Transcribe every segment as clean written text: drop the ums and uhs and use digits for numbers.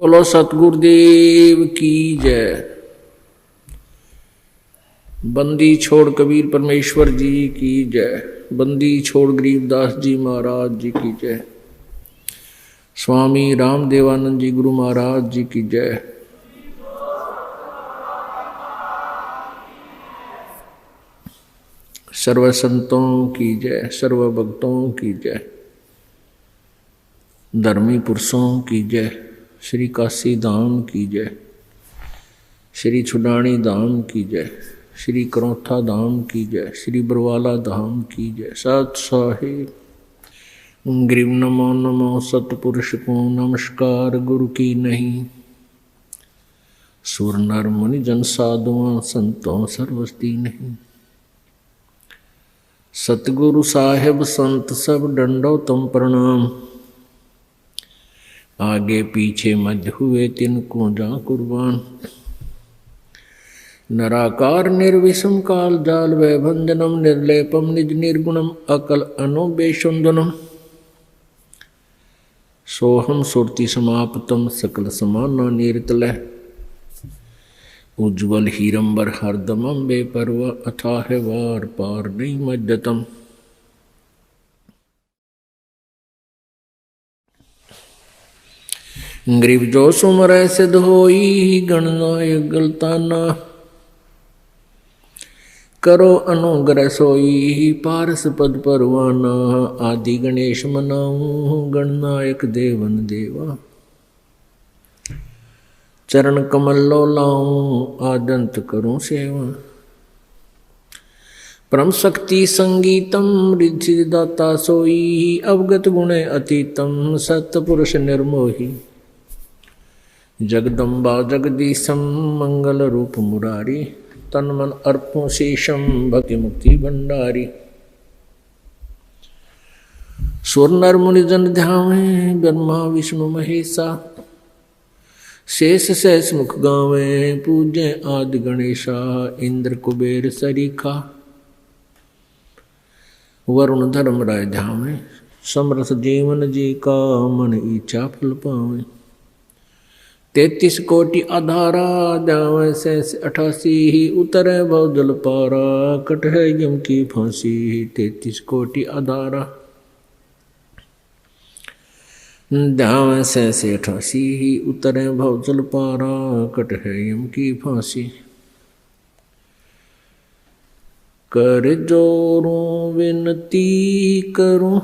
बोलो सतगुरुदेव की जय। बंदी छोड़ कबीर परमेश्वर जी की जय। बंदी छोड़ गरीबदास जी महाराज जी की जय। स्वामी रामदेवानंद जी गुरु महाराज जी की जय। सर्व संतों की जय, सर्व भक्तों की जय, धर्मी पुरुषों की जय। श्री काशी धाम की जय, श्री छुडानी धाम की जय, श्री करौथा धाम की जय, श्री बरवाला धाम की जय। सत साहिब ग्रीव नमो नमो सतपुरुष को नमस्कार गुरु की नहीं। सुर नर मुनि जन साधुआं संतों सर्वस्ती नहीं। सतगुरु साहेब संत सब डंडो तुम प्रणाम। आगे पीछे मध्य हुए तिनको जा कुर्बान। नराकार निर्विषम काल जाल वैभंजनम निर्लेपम निज निर्गुणम अकल अनुबेशुंदनम। सोहम सुरति समाप्तम सकल समाना नीरतलय। उज्ज्वल हीरंबर हरदमम बेपरवा अथाह वार पार नहीं मज्जतम। ग्रीव जो सुमर सिद्ध होई गणनायक गलताना। करो अनुग्रह सोई पारस पद परवाना। आदि गणेश मनाऊं गणनायक देवन देवा। चरण कमल लो लाऊं आदंत करूं सेवा। परम शक्ति संगीतम रिद्धि दाता सोई। अवगत गुणे अतीतम सत्पुरुष निर्मोही। जगदम्बा जगदीशम मंगल रूप मुरारी। तन मन अर्पों शेषम भक्ति मुक्ति भंडारी। सुर नर मुनि जन ध्यावे ब्रह्मा विष्णु महेशा। शेष सहस मुख गावे पूजे आदि गणेशा। इंद्र कुबेर सरीखा वरुण धर्म राय ध्यावे। समरथ जीवन जी का मन इच्छा फल पावे। 33 कोटि आधारा जावे सहस 88। उतरे भव जल पारा कट है यम की फांसी। 33 कोटि आधारा जावे सहस 88। उतरे भव जल पारा कट है यम की फांसी। कर जोरों विनती करूं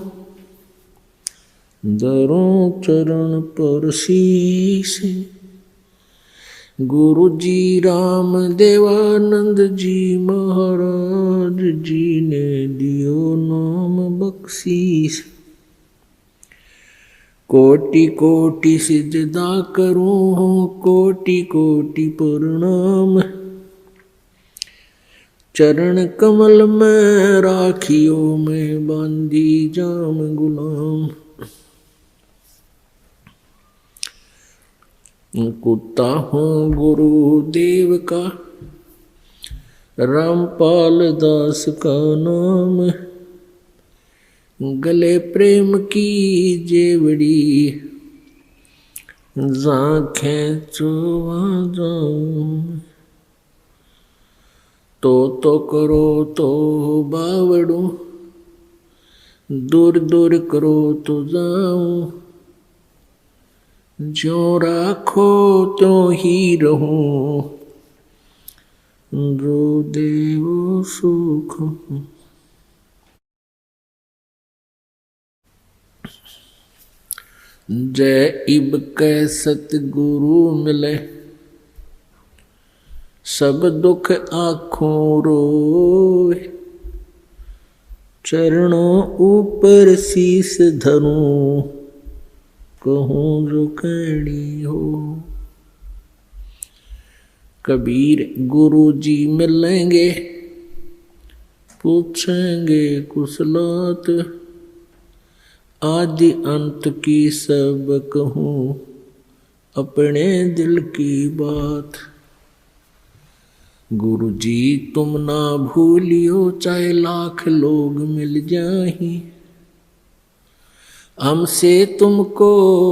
दरों चरण पर शीश। गुरु जी राम देवानंद जी महाराज जी ने दियो नाम बख्शीश। कोटि कोटि सिजदा करूं कोटि कोटि प्रणाम। चरण कमल में राखियो में बांधी जाम गुलाम। कुत्ता हूँ गुरुदेव का रामपाल दास का नाम। गले प्रेम की जेवड़ी जाखें चोवा जाऊं। तो करो तो बावड़ू दूर दूर करो तो जाऊं। जो राखो तो ही रहूं जो देवो सुख। जय इब कै सतगुरु मिले। सब दुख आँखों रोए। चरणों ऊपर शीस धरूं कहूँ जो कहनी हो। कबीर गुरु जी मिलेंगे पूछेंगे कुशलात। आदि अंत की सब कहूँ अपने दिल की बात। गुरु जी तुम ना भूलियो चाहे लाख लोग मिल जाहीं। हमसे तुमको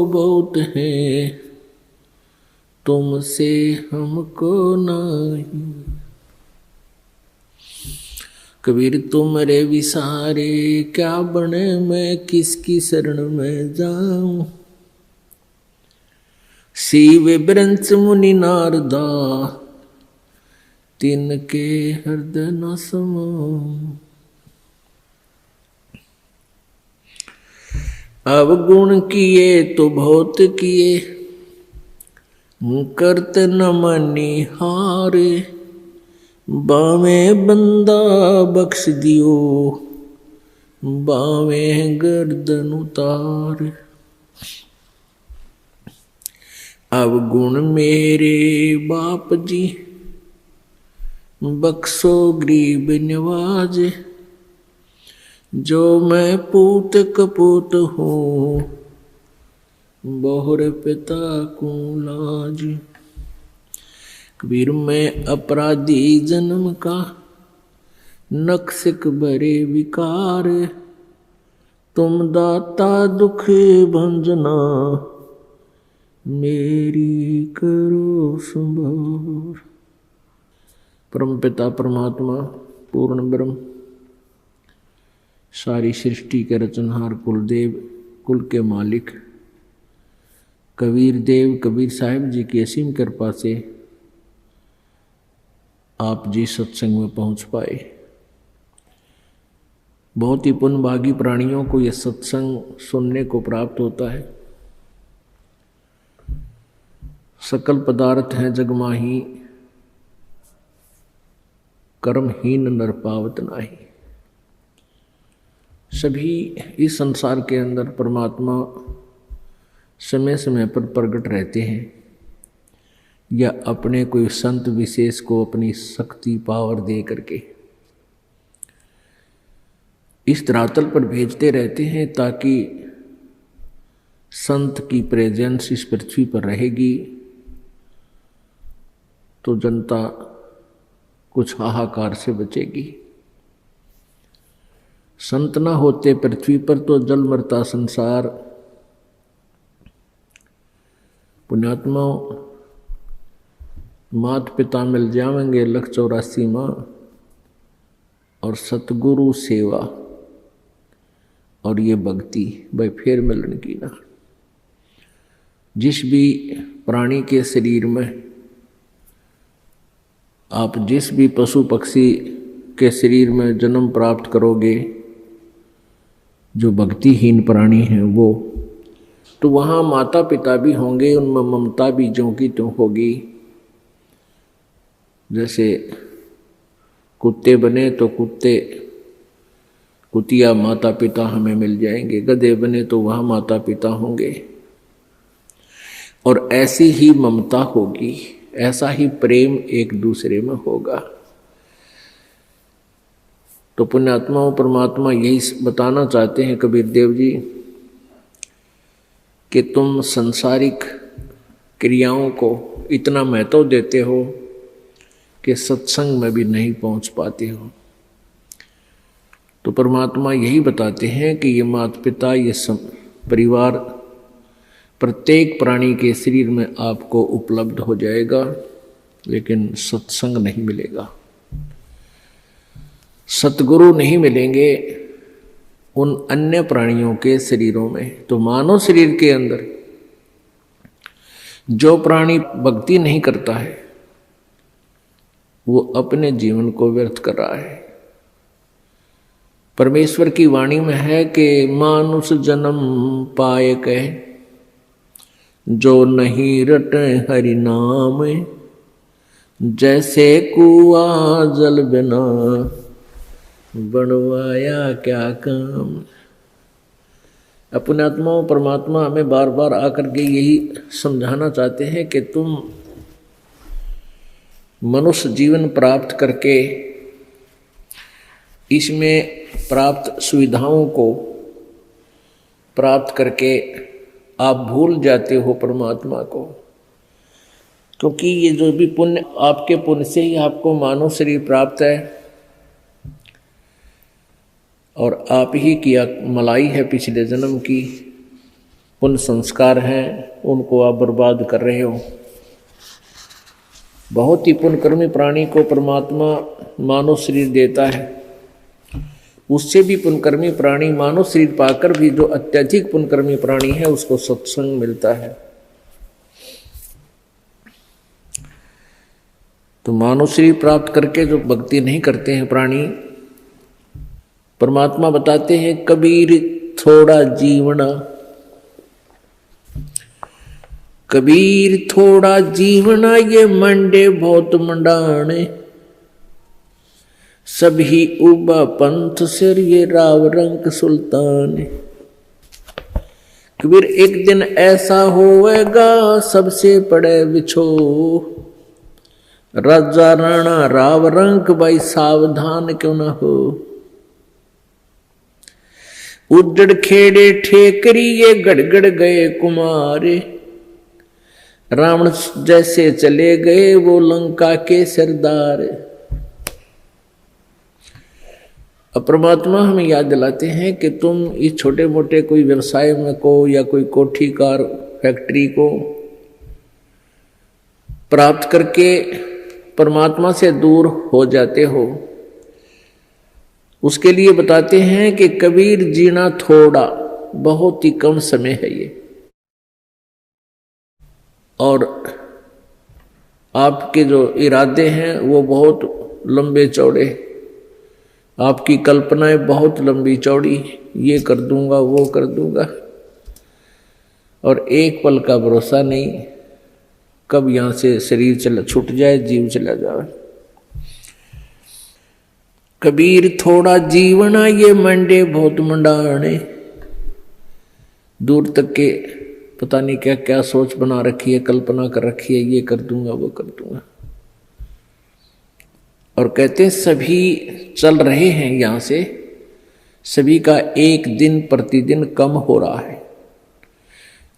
बहुत है तुमसे हमको नहीं। कबीर तुमरे विसारे क्या बने, मैं किसकी शरण में जाऊं। शिव ब्रंच मुनि नारदा तिनके हृदय न समाऊं। अवगुण किए तो बहुत किए, करत न मनी हारे। बावे बंदा बख्श दियो, बावे गर्दन उतार। अवगुण मेरे बाप जी, बख्शो गरीब नवाज। जो मैं पूत कपूत हूँ, बहुर पिता को लाज। कबीर मैं अपराधी जन्म का, नक्सिक बरे विकार। तुम दाता दुख भंजना, मेरी करो संभार। परम पिता परमात्मा पूर्ण ब्रह्म, सारी सृष्टि के रचनहार कुलदेव, कुल के मालिक कबीर देव कबीर साहिब जी की असीम कृपा से आप जी सत्संग में पहुंच पाए। बहुत ही पुण्यभागी प्राणियों को यह सत्संग सुनने को प्राप्त होता है। सकल पदार्थ हैं जगमाही, कर्महीन नर पावत नाही। सभी इस संसार के अंदर परमात्मा समय समय पर प्रकट रहते हैं, या अपने कोई संत विशेष को अपनी शक्ति पावर दे करके इस धरातल पर भेजते रहते हैं, ताकि संत की प्रेजेंस इस पृथ्वी पर रहेगी तो जनता कुछ हाहाकार से बचेगी। संत न होते पृथ्वी पर तो जल मरता संसार। पुण्यात्मा मात पिता मिल जावेंगे 184 माँ, और सतगुरु सेवा और ये भक्ति भाई फिर मिलन की ना। जिस भी प्राणी के शरीर में, आप जिस भी पशु पक्षी के शरीर में जन्म प्राप्त करोगे, जो भक्तिहीन प्राणी हैं वो, तो वहाँ माता पिता भी होंगे, उनमें ममता भी ज्यों की त्यों होगी। जैसे कुत्ते बने तो कुतिया माता पिता हमें मिल जाएंगे, गधे बने तो वहाँ माता पिता होंगे, और ऐसी ही ममता होगी, ऐसा ही प्रेम एक दूसरे में होगा। तो पुण्यात्माओं परमात्मा यही बताना चाहते हैं कबीर देव जी कि तुम संसारिक क्रियाओं को इतना महत्व देते हो कि सत्संग में भी नहीं पहुंच पाते हो। तो परमात्मा यही बताते हैं कि ये माता पिता, ये परिवार प्रत्येक प्राणी के शरीर में आपको उपलब्ध हो जाएगा, लेकिन सत्संग नहीं मिलेगा, सतगुरु नहीं मिलेंगे उन अन्य प्राणियों के शरीरों में। तो मानव शरीर के अंदर जो प्राणी भक्ति नहीं करता है, वो अपने जीवन को व्यर्थ कर रहा है। परमेश्वर की वाणी में है कि मानुष जन्म पाए कह, जो नहीं रटे हरि नाम। जैसे कुआ जल बिना, बनवाया क्या काम। अपने आत्माओं परमात्मा हमें बार बार आकर के यही समझाना चाहते हैं कि तुम मनुष्य जीवन प्राप्त करके इसमें प्राप्त सुविधाओं को प्राप्त करके आप भूल जाते हो परमात्मा को, क्योंकि ये जो भी पुण्य, आपके पुण्य से ही आपको मानव शरीर प्राप्त है, और आप ही की मलाई है पिछले जन्म की, पुण्य संस्कार हैं, उनको आप बर्बाद कर रहे हो। बहुत ही पुण्यकर्मी प्राणी को परमात्मा मानव शरीर देता है, उससे भी पुण्यकर्मी प्राणी मानव शरीर पाकर भी जो अत्यधिक पुण्यकर्मी प्राणी है उसको सत्संग मिलता है। तो मानव शरीर प्राप्त करके जो भक्ति नहीं करते हैं प्राणी, परमात्मा बताते हैं कबीर थोड़ा जीवना, कबीर थोड़ा जीवना ये मंडे बहुत मंडाने, सभी उबा पंथ सिर ये राव रंग सुल्तान। कबीर एक दिन ऐसा होएगा सबसे पड़े बिछो, राजा राणा राव रंग भाई सावधान क्यों न हो। उजड़ खेड़े ठेकरी ये गड़गड़ गए कुमारे, रावण जैसे चले गए वो लंका के सरदार। अब परमात्मा हमें याद दिलाते हैं कि तुम इस छोटे मोटे कोई व्यवसाय में को या कोई कोठी कार फैक्ट्री को प्राप्त करके परमात्मा से दूर हो जाते हो, उसके लिए बताते हैं कि कबीर जीना थोड़ा बहुत ही कम समय है ये, और आपके जो इरादे हैं वो बहुत लंबे चौड़े, आपकी कल्पनाएं बहुत लंबी चौड़ी, ये कर दूंगा वो कर दूंगा, और एक पल का भरोसा नहीं कब यहां से शरीर छूट जाए, जीव चला जाए। कबीर थोड़ा जीवना ये मंडे बहुत मंडाने, दूर तक के पता नहीं क्या क्या सोच बना रखी है, कल्पना कर रखी है, ये कर दूंगा वो कर दूंगा, और कहते हैं सभी चल रहे हैं यहां से, सभी का एक दिन प्रतिदिन कम हो रहा है।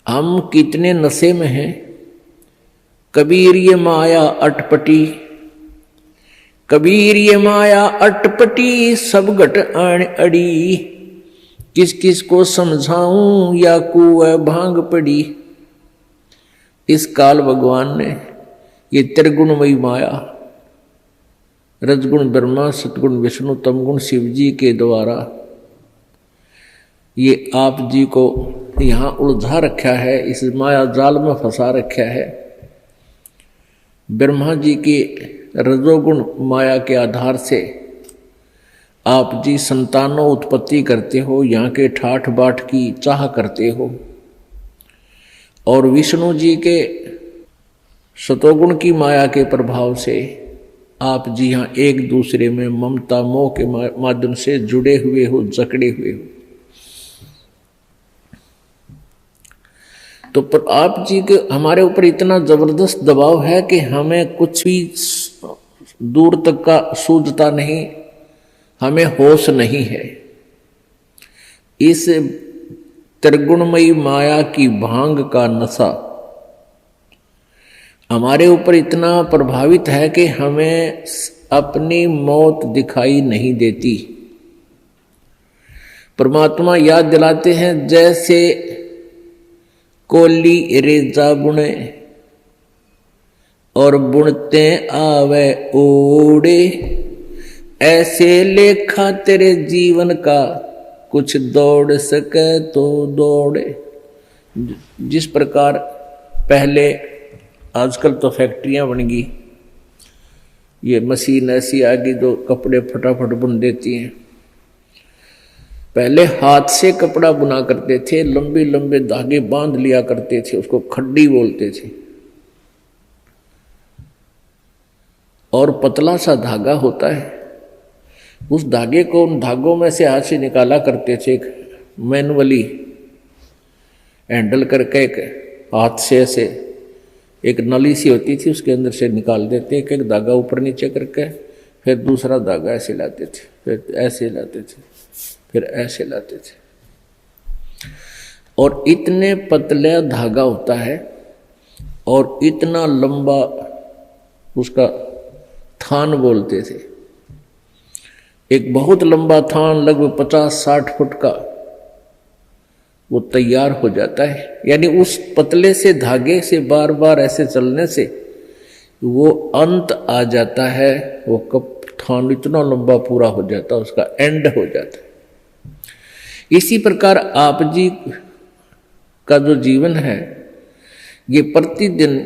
हम कितने नशे में हैं। कबीर ये माया अटपटी, कबीर ये माया अटपटी सब घट आण अड़ी, किस किस को समझाऊं या कुएं भांग पड़ी। इस काल भगवान ने ये त्रिगुणमयी माया, रजगुण ब्रह्मा, सतगुण विष्णु, तमगुण शिव जी के द्वारा ये आप जी को यहाँ उलझा रखा है, इस माया जाल में फंसा रखा है। ब्रह्मा जी के रजोगुण माया के आधार से आप जी संतानों उत्पत्ति करते हो, यहाँ के ठाठ बाट की चाह करते हो, और विष्णु जी के सतोगुण की माया के प्रभाव से आप जी यहाँ एक दूसरे में ममता मोह के माध्यम से जुड़े हुए हो, जकड़े हुए हो। तो पर आप जी के हमारे ऊपर इतना जबरदस्त दबाव है कि हमें कुछ भी दूर तक का सूझता नहीं, हमें होश नहीं है। इस त्रिगुणमयी माया की भांग का नशा हमारे ऊपर इतना प्रभावित है कि हमें अपनी मौत दिखाई नहीं देती। परमात्मा याद दिलाते हैं जैसे कोली रेजा बुने और बुनते आवे ओड़े, ऐसे लेखा तेरे जीवन का कुछ दौड़ सके तो दौड़े। जिस प्रकार पहले, आजकल तो फैक्ट्रियां बन गई, ये मशीन ऐसी आ गई जो कपड़े फटाफट बुन देती हैं। पहले हाथ से कपड़ा बुना करते थे, लंबे लंबे धागे बांध लिया करते थे, उसको खड्डी बोलते थे, और पतला सा धागा होता है, उस धागे को उन धागों में से हाथ से निकाला करते थे, एक मैनुअली हैंडल करके एक हाथ से ऐसे एक नली सी होती थी, उसके अंदर से निकाल देते, एक एक धागा ऊपर नीचे करके, फिर दूसरा धागा ऐसे लाते थे, फिर ऐसे लाते थे, फिर ऐसे लाते थे, और इतने पतला धागा होता है और इतना लंबा उसका थान बोलते थे। एक बहुत लंबा थान लगभग 50-60 फुट का वो तैयार हो जाता है। यानी उस पतले से धागे से बार बार ऐसे चलने से वो अंत आ जाता है, वो कप्तान इतना लंबा पूरा हो जाता है, उसका एंड हो जाता है। इसी प्रकार आप जी का जो जीवन है ये प्रतिदिन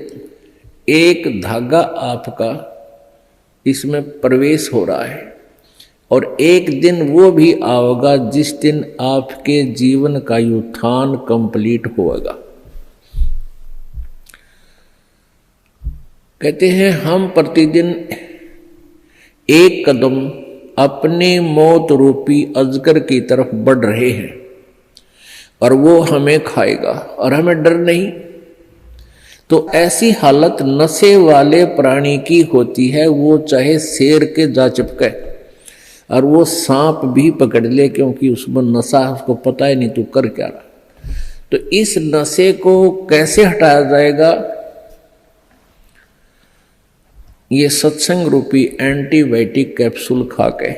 एक धागा आपका इसमें प्रवेश हो रहा है, और एक दिन वो भी आएगा जिस दिन आपके जीवन का उत्थान कंप्लीट होगा। कहते हैं हम प्रतिदिन एक कदम अपने मौत रूपी अजगर की तरफ बढ़ रहे हैं, और वो हमें खाएगा और हमें डर नहीं। तो ऐसी हालत नशे वाले प्राणी की होती है, वो चाहे शेर के जा चिपके और वो सांप भी पकड़ ले, क्योंकि उसमें नशा, उसको पता ही नहीं तू कर क्या रहा। तो इस नशे को कैसे हटाया जाएगा? ये सत्संग रूपी एंटीबायोटिक कैप्सूल खा के,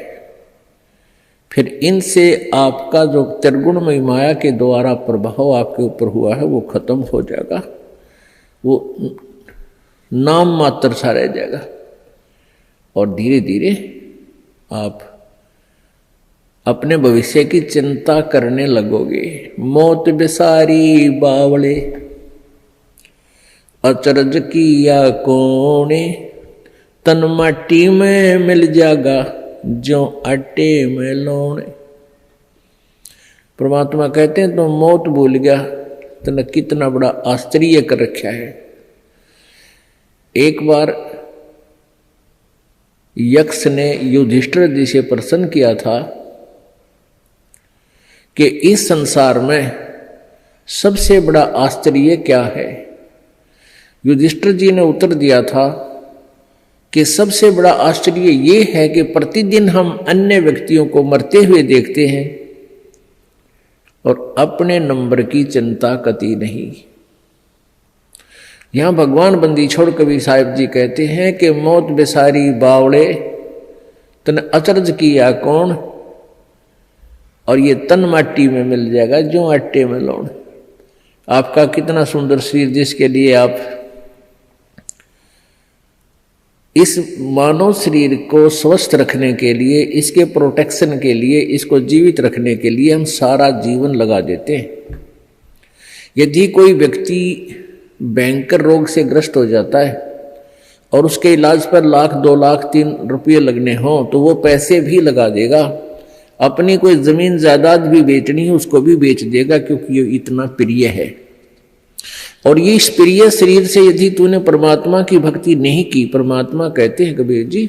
फिर इनसे आपका जो त्रिगुणमयी माया के द्वारा प्रभाव आपके ऊपर हुआ है वो खत्म हो जाएगा, वो नाम मात्र सा रह जाएगा, और धीरे धीरे आप अपने भविष्य की चिंता करने लगोगे। मौत बेसारी बावले अचरज किया कोने, तन माटी में मिल जाएगा जो आटे में लौने। परमात्मा कहते हैं तो मौत भूल गया, तने कितना बड़ा आश्चर्य कर रखा है। एक बार यक्ष ने युधिष्ठिर जी से प्रश्न किया था कि इस संसार में सबसे बड़ा आश्चर्य क्या है? युधिष्ठिर जी ने उत्तर दिया था कि सबसे बड़ा आश्चर्य ये है कि प्रतिदिन हम अन्य व्यक्तियों को मरते हुए देखते हैं और अपने नंबर की चिंता कती नहीं। यहां भगवान बंदी छोड़ कबीर साहिब जी कहते हैं कि मौत बेसारी बावड़े तन अचरज किया कौन, और ये तन माटी में मिल जाएगा जो आटे में लौण। आपका कितना सुंदर शरीर, जिसके लिए आप इस मानव शरीर को स्वस्थ रखने के लिए, इसके प्रोटेक्शन के लिए, इसको जीवित रखने के लिए हम सारा जीवन लगा देते हैं। यदि कोई व्यक्ति भयंकर रोग से ग्रस्त हो जाता है और उसके इलाज पर लाख 2 लाख 3 रुपये लगने हों तो वो पैसे भी लगा देगा। अपनी कोई जमीन जायदाद भी बेचनी है उसको भी बेच देगा, क्योंकि ये इतना प्रिय है। और ये इस प्रिय शरीर से यदि तूने परमात्मा की भक्ति नहीं की, परमात्मा कहते हैं कबीर जी,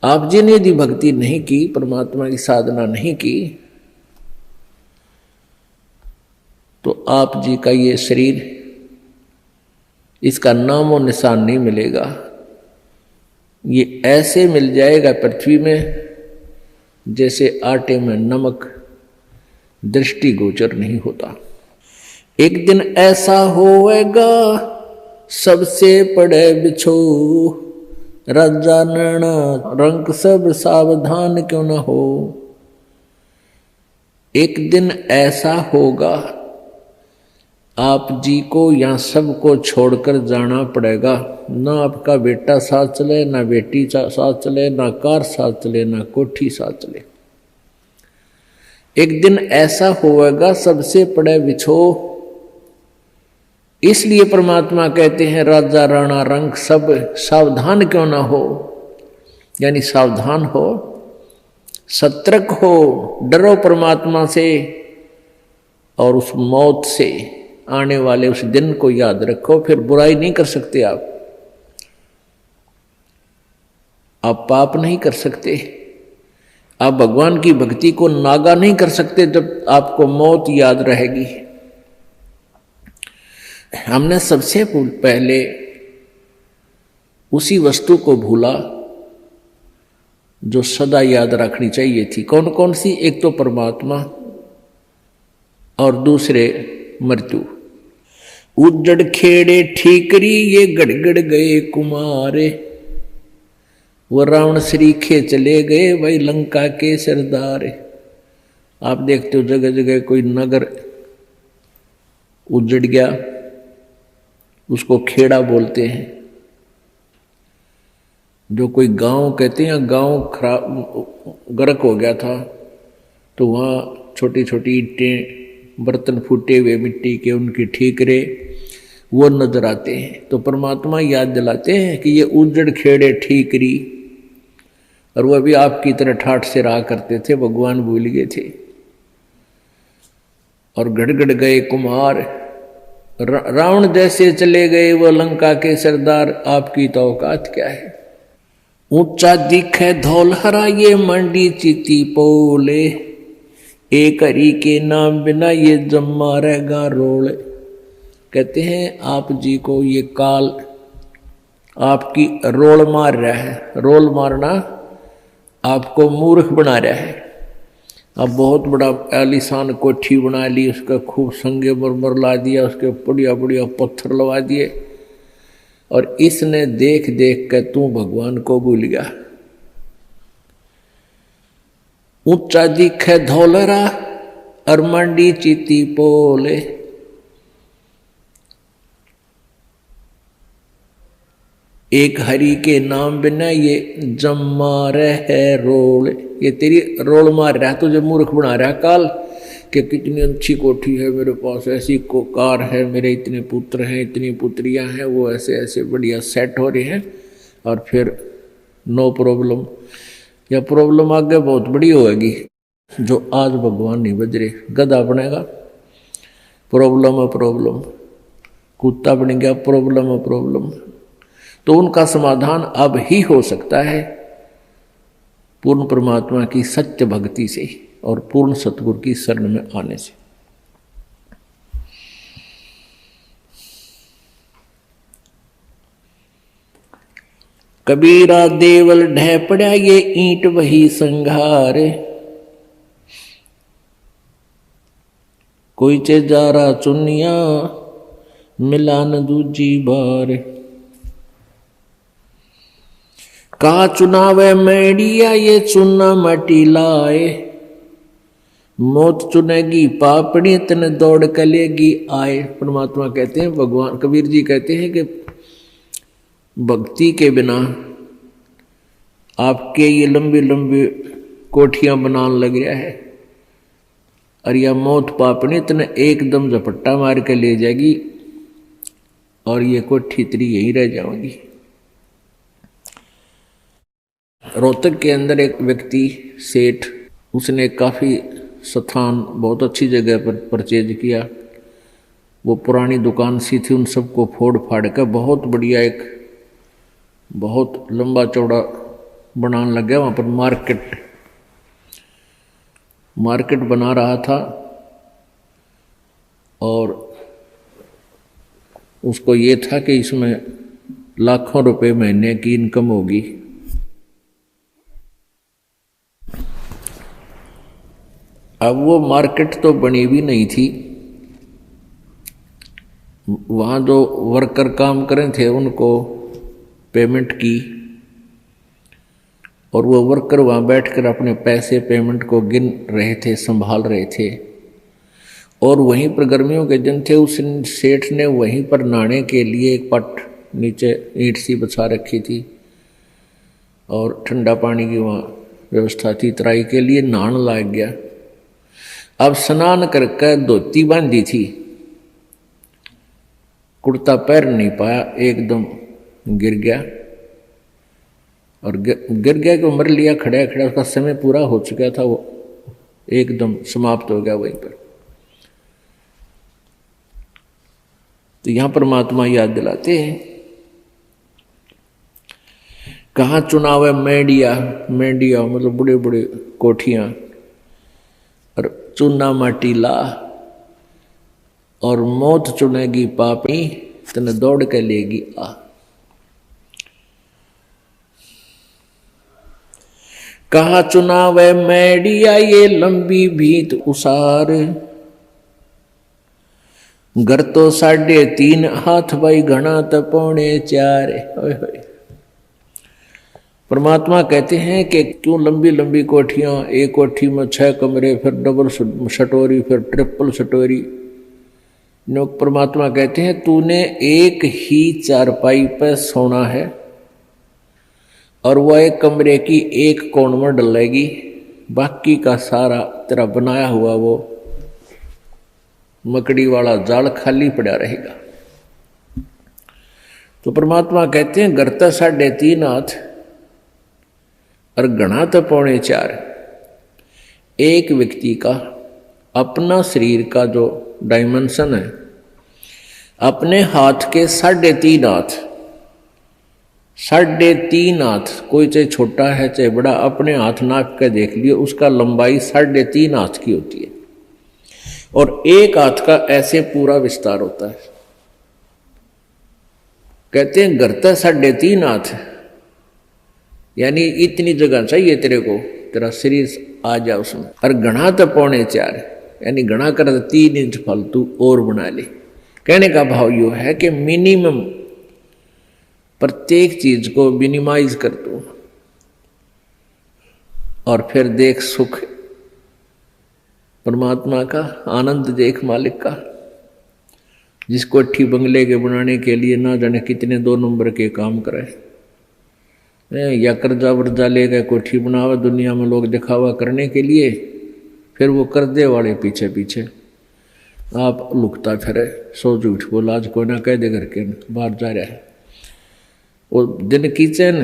आप जी ने यदि भक्ति नहीं की, परमात्मा की साधना नहीं की, तो आप जी का ये शरीर, इसका नाम और निशान नहीं मिलेगा। ये ऐसे मिल जाएगा पृथ्वी में जैसे आटे में नमक, दृष्टिगोचर नहीं होता। एक दिन ऐसा होएगा सबसे पड़े बिछो, राजा नैना रंक सब सावधान क्यों न हो। एक दिन ऐसा होगा आप जी को यहाँ सबको छोड़कर जाना पड़ेगा। ना आपका बेटा साथ चले, ना बेटी साथ चले, ना कार साथ चले, ना कोठी साथ चले। एक दिन ऐसा होगा सबसे पड़े बिछो। इसलिए परमात्मा कहते हैं राजा राणा रंग सब सावधान क्यों ना हो, यानी सावधान हो, सतर्क हो, डरो परमात्मा से और उस मौत से, आने वाले उस दिन को याद रखो। फिर बुराई नहीं कर सकते आप पाप नहीं कर सकते, आप भगवान की भक्ति को नागा नहीं कर सकते जब आपको मौत याद रहेगी। हमने सबसे पहले उसी वस्तु को भूला जो सदा याद रखनी चाहिए थी। कौन कौन सी? एक तो परमात्मा और दूसरे मृत्यु। उजड़ खेड़े ठीकरी ये गड़गड़ गए कुमारे, वो रावण श्रीखे चले गए वही लंका के सरदारे। आप देखते हो जगह जगह कोई नगर उजड़ गया, उसको खेड़ा बोलते हैं। जो कोई गांव कहते हैं, गांव खराब गर्क हो गया था तो वहाँ छोटी छोटी ईंटें, बर्तन फूटे हुए मिट्टी के, उनके ठीकरे वो नजर आते हैं। तो परमात्मा याद दिलाते हैं कि ये उजड़ खेड़े ठीकरी, और वह भी आपकी तरह ठाठ से रहा करते थे, भगवान भूल गए थे। और गड़गड़ गए कुम्हार, रावण जैसे चले गए वो लंका के सरदार, आपकी तो औकात क्या है। ऊंचा दिखे धौलहरा ये मंडी चिति पोले, एक हरि के नाम बिना ये जम्मा रहेगा रोल। कहते हैं आप जी को ये काल आपकी रोल मार रहा है। रोल मारना आपको मूर्ख बना रहा है। अब बहुत बड़ा आलीशान कोठी बना ली, उसका खूब संगे मरमर ला दिया, उसके बढ़िया बढ़िया पत्थर लगा दिए, और इसने देख देख कर तू भगवान को भूल गया। ऊंचा दिखे धौलरा और मंडी चिति पोले, एक हरि के नाम बिना ये जम्मा रहे रोल। ये तेरी रोल मार रहा है, तुझे मूर्ख बना रहा है काल, कि कितनी अच्छी कोठी है मेरे पास, ऐसी कार है, मेरे इतने पुत्र हैं, इतनी पुत्रियां हैं, वो ऐसे ऐसे बढ़िया सेट हो रहे हैं, और फिर नो प्रॉब्लम, या प्रॉब्लम आगे बहुत बड़ी होगी। जो आज भगवान नहीं बज रहे, गधा बनेगा प्रॉब्लम है प्रॉब्लम, कुत्ता बन गया प्रॉब्लम है प्रॉब्लम। तो उनका समाधान अब ही हो सकता है पूर्ण परमात्मा की सत्य भक्ति से और पूर्ण सतगुरु की शरण में आने से। कबीरा देवल ढह पड़ा ये ईंट वही संघार, कोई चे जा रहा चुनिया मिला न दूजी बार। कहा चुनावे मेडिया ये चुना मटी लाए, मौत चुनेगी पापड़ी तन दौड़ कलेगी आए। परमात्मा कहते हैं, भगवान कबीर जी कहते हैं कि भक्ति के बिना आपके ये लंबी लंबी कोठियां बनाने लग रहा है, और यह मौत पापड़ी तन एकदम झपट्टा मार के ले जाएगी, और ये कोठी तेरी यहीं रह जाएगी। रोहतक के अंदर एक व्यक्ति सेठ, उसने काफ़ी स्थान बहुत अच्छी जगह पर परचेज किया। वो पुरानी दुकान सी थी, उन सबको फोड़ फाड़ कर बहुत बढ़िया एक बहुत लंबा चौड़ा बनाने लग गया। वहाँ पर मार्केट बना रहा था, और उसको ये था कि इसमें लाखों रुपए महीने की इनकम होगी। अब वो मार्केट तो बनी भी नहीं थी, वहाँ जो वर्कर काम करें थे उनको पेमेंट की, और वो वर्कर वहाँ बैठकर अपने पैसे पेमेंट को गिन रहे थे, संभाल रहे थे। और वहीं पर गर्मियों के दिन थे, उस सेठ ने वहीं पर नहाने के लिए एक पट नीचे ईंट सी बिछा रखी थी, और ठंडा पानी की वहाँ व्यवस्था थी। तराई के लिए नहाने लग गया। अब स्नान करके धोती बांधी थी, कुर्ता पैर नहीं पाया, एकदम गिर गया, और गिर गया कि मर लिया खड़ा खड़ा। उसका समय पूरा हो चुका था, वो एकदम समाप्त हो गया वहीं पर। तो यहां परमात्मा याद दिलाते हैं, कहाँ चुनाव है मेडिया, मेडिया मतलब बड़े बड़े कोठियां, और चुना माटी ला, और मौत चुनेगी पापी तने दौड़ के लेगी आ। कहा चुनाव है मेडिया ये लंबी भीत उसार, घर तो 3.5 हाथ भाई घना तो 4.25। परमात्मा कहते हैं कि क्यों लंबी लंबी कोठियां, एक कोठी में 6 कमरे, फिर डबल सटोरी, फिर ट्रिपल सटोरी। परमात्मा कहते हैं तूने एक ही चारपाई पर सोना है, और वह एक कमरे की एक कोण में डलेगी, बाकी का सारा तेरा बनाया हुआ वो मकड़ी वाला जाल खाली पड़ा रहेगा। तो परमात्मा कहते हैं घर तो 3.5 हाथ और घना तो 4.25। एक व्यक्ति का अपना शरीर का जो डायमेंशन है, अपने हाथ के 3.5 हाथ, 3.5 हाथ, कोई चाहे छोटा है चाहे बड़ा, अपने हाथ नाप के देख लियो, उसका लंबाई 3.5 हाथ की होती है और एक हाथ का ऐसे पूरा विस्तार होता है। कहते हैं घर तो 3.5 हाथ, यानी इतनी जगह चाहिए तेरे को, तेरा शरीर आ जाए उसमें। और घना तो 4.25, यानी घना कर 3 इंच फालतू और बना ले। कहने का भाव यो है कि मिनिमम प्रत्येक चीज को मिनिमाइज कर दो और फिर देख सुख परमात्मा का, आनंद देख मालिक का। जिसको अच्छी बंगले के बनाने के लिए ना जाने कितने 2 नंबर के काम करे, या कर्जा वर्जा लेकर कोठी बनावा दुनिया में लोग दिखावा करने के लिए, फिर वो कर्जे वाले पीछे पीछे आप लुकता फिरे, सो झूठ बोला आज कोई ना कह दे करके बाहर जा रहा है। वो दिन की चैन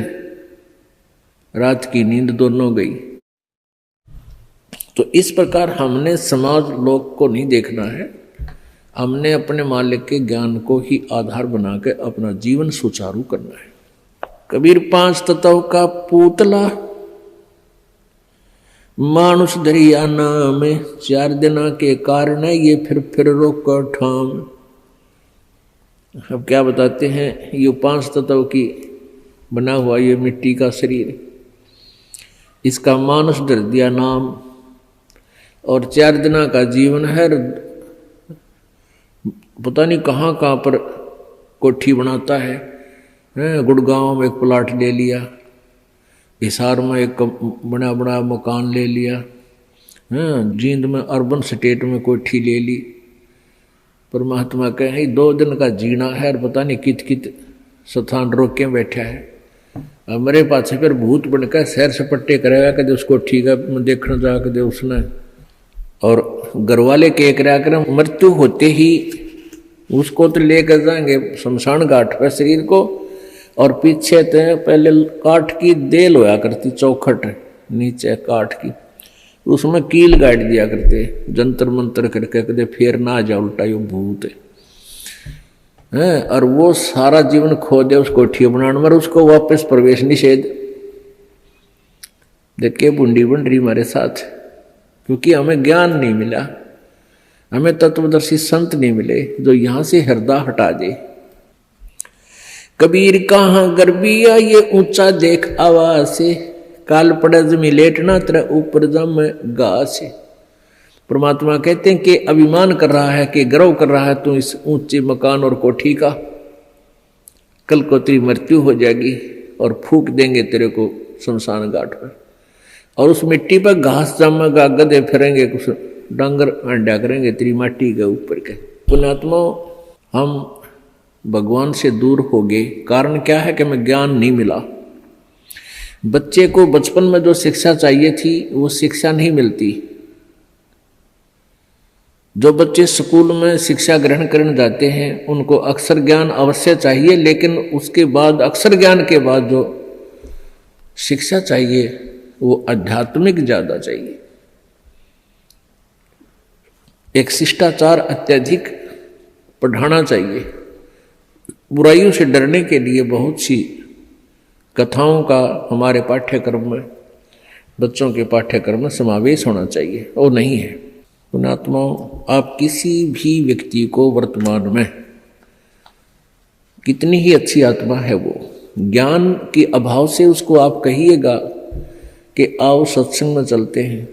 रात की नींद दोनों गई। तो इस प्रकार हमने समाज लोग को नहीं देखना है, हमने अपने मालिक के ज्ञान को ही आधार बना के अपना जीवन सुचारू करना है। कबीर 5 तत्व का पूतला मानुष दरिया नाम, 4 दिना के कारण ये फिर रोक ठाम। अब क्या बताते हैं, ये 5 तत्व की बना हुआ ये मिट्टी का शरीर, इसका मानुष धर दिया नाम, और 4 दिना का जीवन है। पता नहीं कहाँ कहाँ पर कोठी बनाता है, गुड़गांव में एक प्लाट ले लिया, हिसार में एक बड़ा बड़ा मकान ले लिया, जींद में अर्बन स्टेट में कोठी ले ली। परमात्मा कहे 2 दिन का जीना है और पता नहीं कित कित स्थान रोक के बैठा है। मेरे पास फिर भूत बनकर सैर सपट्टे करेगा कदे उसको ठीक है देखने जा कदे उसने, और घर वाले के करा कर मृत्यु होते ही उसको तो लेकर जाएंगे शमशान घाट पर शरीर को, और पीछे तो पहले काठ की देल होया करती, चौखट नीचे काठ की, उसमें कील गाड़ दिया करते, जंतर मंतर करके कदे फेर ना जा उल्टा यो भूत है। और वो सारा जीवन खो दे उस कोठी बनाने में, उसको वापस प्रवेश निषेध। देखे बुंडी बन रही हमारे साथ, क्योंकि हमें ज्ञान नहीं मिला, हमें तत्वदर्शी संत नहीं मिले जो यहां से हृदय हटा दे। कबीर कहाँ गर्बिया ये ऊंचा देख आवाज से, काल पड़े जमी लेटना तेरा ऊपर जम गा से। परमात्मा कहते हैं कि अभिमान कर रहा है, कि गर्व कर रहा है तू इस ऊंचे मकान और कोठी का, कल को तेरी मृत्यु हो जाएगी और फूक देंगे तेरे को शमशान घाट पर, और उस मिट्टी पर घास जमेगा, गधे फिरेंगे, कुछ डांगर अंडा करेंगे तेरी माटी के ऊपर के। पुण्यात्मा हम भगवान से दूर हो गए, कारण क्या है कि हमें ज्ञान नहीं मिला। बच्चे को बचपन में जो शिक्षा चाहिए थी वो शिक्षा नहीं मिलती। जो बच्चे स्कूल में शिक्षा ग्रहण करने जाते हैं उनको अक्षर ज्ञान अवश्य चाहिए, लेकिन उसके बाद अक्षर ज्ञान के बाद जो शिक्षा चाहिए वो आध्यात्मिक ज्यादा चाहिए। एक शिष्टाचार अत्यधिक पढ़ाना चाहिए। बुराइयों से डरने के लिए बहुत सी कथाओं का हमारे पाठ्यक्रम में, बच्चों के पाठ्यक्रम में समावेश होना चाहिए, और नहीं है। पुण्यात्माओं, आप किसी भी व्यक्ति को वर्तमान में कितनी ही अच्छी आत्मा है, वो ज्ञान के अभाव से उसको आप कहिएगा कि आओ सत्संग में चलते हैं,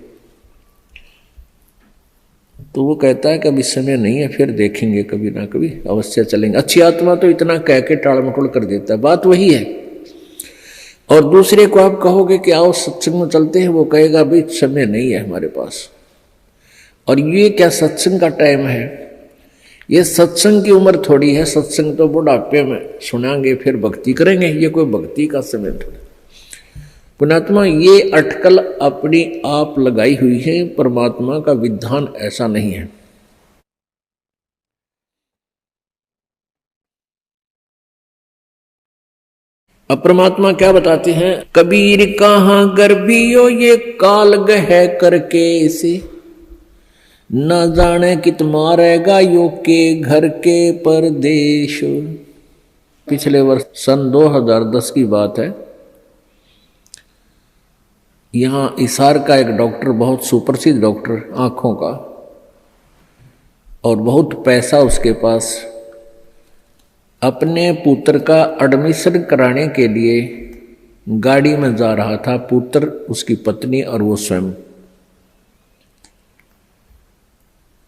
तो वो कहता है कि अभी समय नहीं है, फिर देखेंगे, कभी ना कभी अवश्य चलेंगे। अच्छी आत्मा तो इतना कह के टाल मटोल कर देता है, बात वही है। और दूसरे को आप कहोगे कि आओ सत्संग में चलते हैं, वो कहेगा भाई समय नहीं है हमारे पास। और ये क्या सत्संग का टाइम है? ये सत्संग की उम्र थोड़ी है, सत्संग तो बुढ़ापे में सुनाएंगे फिर भक्ति करेंगे, ये कोई भक्ति का समय थोड़ा। पुण्यात्मा, ये अटकल अपनी आप लगाई हुई है, परमात्मा का विधान ऐसा नहीं है। अब परमात्मा क्या बताते हैं, कबीर कहाँ गर्भियो ये काल गह करके इसे, न जाने कित मारेगा यो के घर के परदेश। पिछले वर्ष सन 2010 की बात है। यहाँ इसार का एक डॉक्टर, बहुत सुप्रसिद्ध डॉक्टर आंखों का, और बहुत पैसा उसके पास, अपने पुत्र का एडमिशन कराने के लिए गाड़ी में जा रहा था, पुत्र, उसकी पत्नी और वो स्वयं।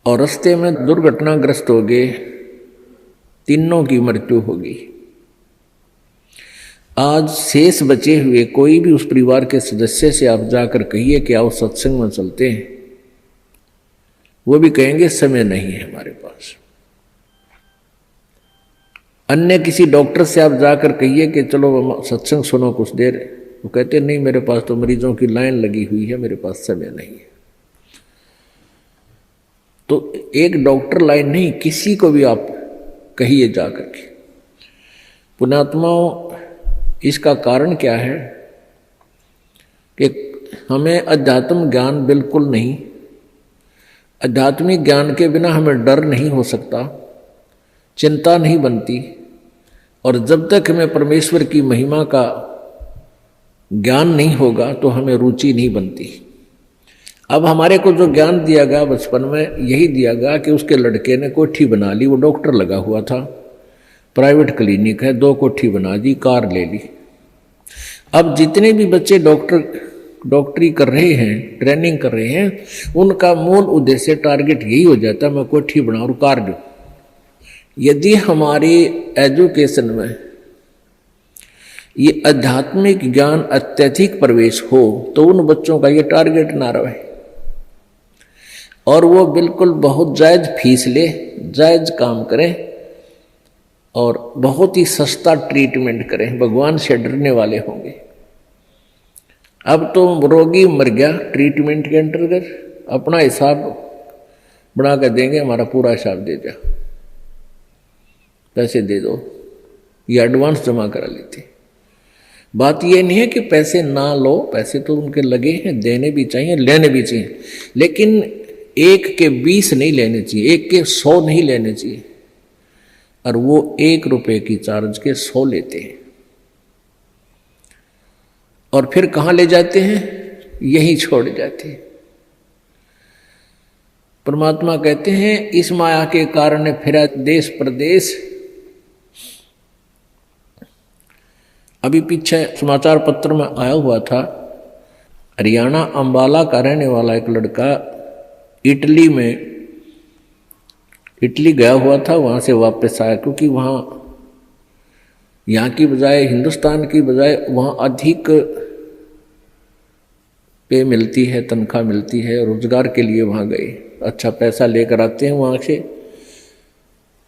और रास्ते में दुर्घटनाग्रस्त हो गए, तीनों की मृत्यु हो गई। आज शेष बचे हुए कोई भी उस परिवार के सदस्य से आप जाकर कहिए कि आओ सत्संग में चलते हैं, वो भी कहेंगे समय नहीं है हमारे पास। अन्य किसी डॉक्टर से आप जाकर कहिए कि चलो सत्संग सुनो कुछ देर, वो कहते नहीं मेरे पास तो मरीजों की लाइन लगी हुई है, मेरे पास समय नहीं है। तो एक डॉक्टर लाइन नहीं, किसी को भी आप कहिए जाकर के। पुण्यात्माओं, इसका कारण क्या है कि हमें अध्यात्म ज्ञान बिल्कुल नहीं, आध्यात्मिक ज्ञान के बिना हमें डर नहीं हो सकता, चिंता नहीं बनती, और जब तक हमें परमेश्वर की महिमा का ज्ञान नहीं होगा तो हमें रुचि नहीं बनती। अब हमारे को जो ज्ञान दिया गया बचपन में, यही दिया गया कि उसके लड़के ने कोठी बना ली, वो डॉक्टर लगा हुआ था, प्राइवेट क्लिनिक है, 2 कोठी बना दी, कार ले ली। अब जितने भी बच्चे डॉक्टरी कर रहे हैं, ट्रेनिंग कर रहे हैं, उनका मूल उद्देश्य, टारगेट यही हो जाता है मैं कोठी बनाऊं और कार दूं। यदि हमारी एजुकेशन में ये आध्यात्मिक ज्ञान अत्यधिक प्रवेश हो तो उन बच्चों का ये टारगेट ना रहे, और वो बिल्कुल बहुत जायज फीस ले, जायज काम करें और बहुत ही सस्ता ट्रीटमेंट करें, भगवान से डरने वाले होंगे। अब तो रोगी मर गया, ट्रीटमेंट के अंतर्गत अपना हिसाब बना कर देंगे, हमारा पूरा हिसाब दे दो, पैसे दे दो, ये एडवांस जमा करा लेते। बात ये नहीं है कि पैसे ना लो, पैसे तो उनके लगे हैं, देने भी चाहिए, लेने भी चाहिए, लेकिन 1 के 20 नहीं लेने चाहिए, 1 के 100 नहीं लेने चाहिए। और वो 1 रुपए की चार्ज के 100 लेते हैं, और फिर कहाँ ले जाते हैं, यही छोड़ जाते हैं। परमात्मा कहते हैं इस माया के कारण फिरा देश प्रदेश। अभी पीछे समाचार पत्र में आया हुआ था, हरियाणा अंबाला का रहने वाला एक लड़का इटली गया हुआ था, वहाँ से वापस आया, क्योंकि वहाँ यहाँ की बजाय, हिंदुस्तान की बजाय वहाँ अधिक पे मिलती है, तनख्वाह मिलती है, रोजगार के लिए वहाँ गए, अच्छा पैसा लेकर आते हैं वहाँ से।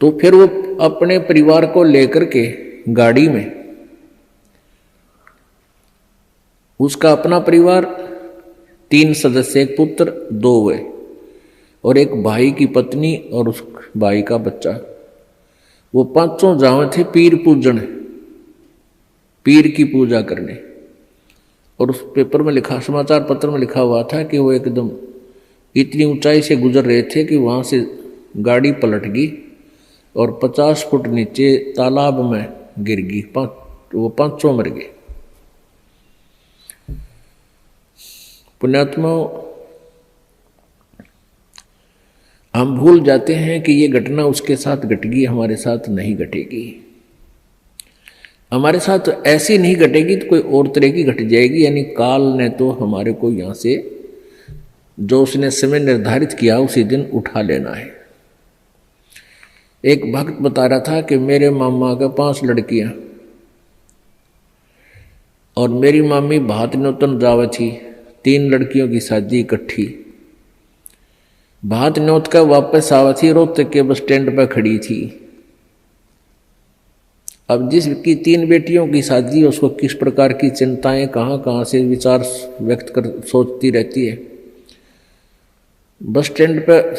तो फिर वो अपने परिवार को लेकर के गाड़ी में, उसका अपना परिवार 3 सदस्य, एक पुत्र 2 हुए, और एक भाई की पत्नी और उस भाई का बच्चा, वो 5 जावे थे पीर पूजन, पीर की पूजा करने। और उस पेपर में लिखा, समाचार पत्र में लिखा हुआ था कि वो एकदम इतनी ऊंचाई से गुजर रहे थे कि वहाँ से गाड़ी पलट गई और 50 फुट नीचे तालाब में गिर गई, वो 5 मर गए। पुण्यात्माओं, हम भूल जाते हैं कि ये घटना उसके साथ घट गई, हमारे साथ नहीं घटेगी। हमारे साथ ऐसी नहीं घटेगी तो कोई और तरह की घट जाएगी। यानी काल ने तो हमारे को यहाँ से जो उसने समय निर्धारित किया उसी दिन उठा लेना है। एक भक्त बता रहा था कि मेरे मामा के 5 लड़कियां और मेरी मामी भात न्योतन जावे थी, 3 लड़कियों की शादी इकट्ठी। भात न्योत का वापस आवा थी, रोहतक के बस स्टैंड पर खड़ी थी। अब जिसकी 3 बेटियों की शादी है उसको किस प्रकार की चिंताएं कहाँ कहाँ से विचार व्यक्त कर सोचती रहती है। बस स्टैंड पर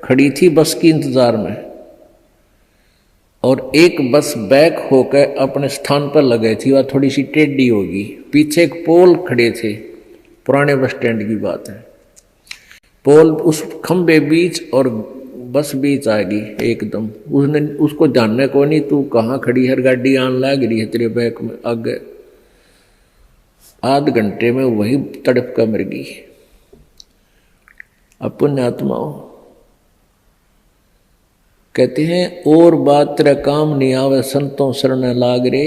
खड़ी थी बस की इंतजार में, और एक बस बैक होकर अपने स्थान पर लगे थी, वह थोड़ी सी टेढ़ी होगी। पीछे एक पोल खड़े थे, पुराने बस स्टैंड की बात है। पोल उस खंबे बीच और बस बीच आ गई एकदम। उसने उसको जानने को नहीं तू कहाँ खड़ी है, गाड़ी आन लग रही है तेरे बैक में आगे। आध घंटे में वही तड़प कर मर गई। पुण्य आत्माओं कहते हैं और बात तेरा काम नहीं आवे संतों शरण लाग रे,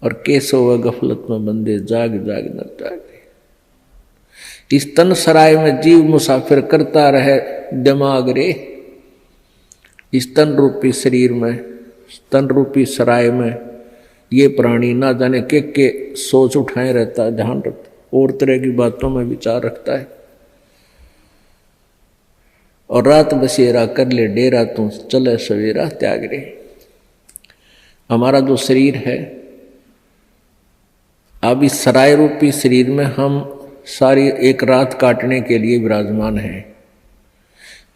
और कैसो व गफलत में बंदे जाग जाग न जागे। इस तन सराय में जीव मुसाफिर करता रहे दिमाग रे, इस तन रूपी शरीर में, तन रूपी सराय में ये प्राणी ना जाने के सोच उठाए रहता, ध्यान रखता, और तरह की बातों में विचार रखता है। और रात बसेरा कर ले डेरा तू चले सवेरा त्याग रे। हमारा जो शरीर है, अब इस सराय रूपी शरीर में हम सारी एक रात काटने के लिए विराजमान हैं,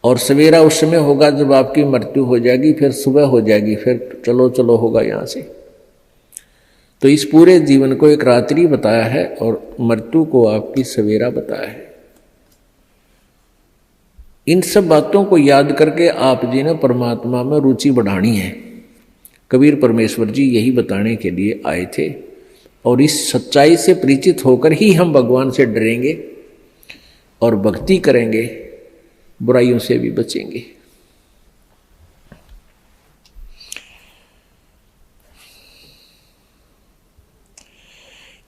और सवेरा उस समय होगा जब आपकी मृत्यु हो जाएगी, फिर सुबह हो जाएगी, फिर चलो चलो होगा यहाँ से। तो इस पूरे जीवन को एक रात्रि बताया है और मृत्यु को आपकी सवेरा बताया है। इन सब बातों को याद करके आप जी ने परमात्मा में रुचि बढ़ानी है। कबीर परमेश्वर जी यही बताने के लिए आए थे, और इस सच्चाई से परिचित होकर ही हम भगवान से डरेंगे और भक्ति करेंगे, बुराइयों से भी बचेंगे।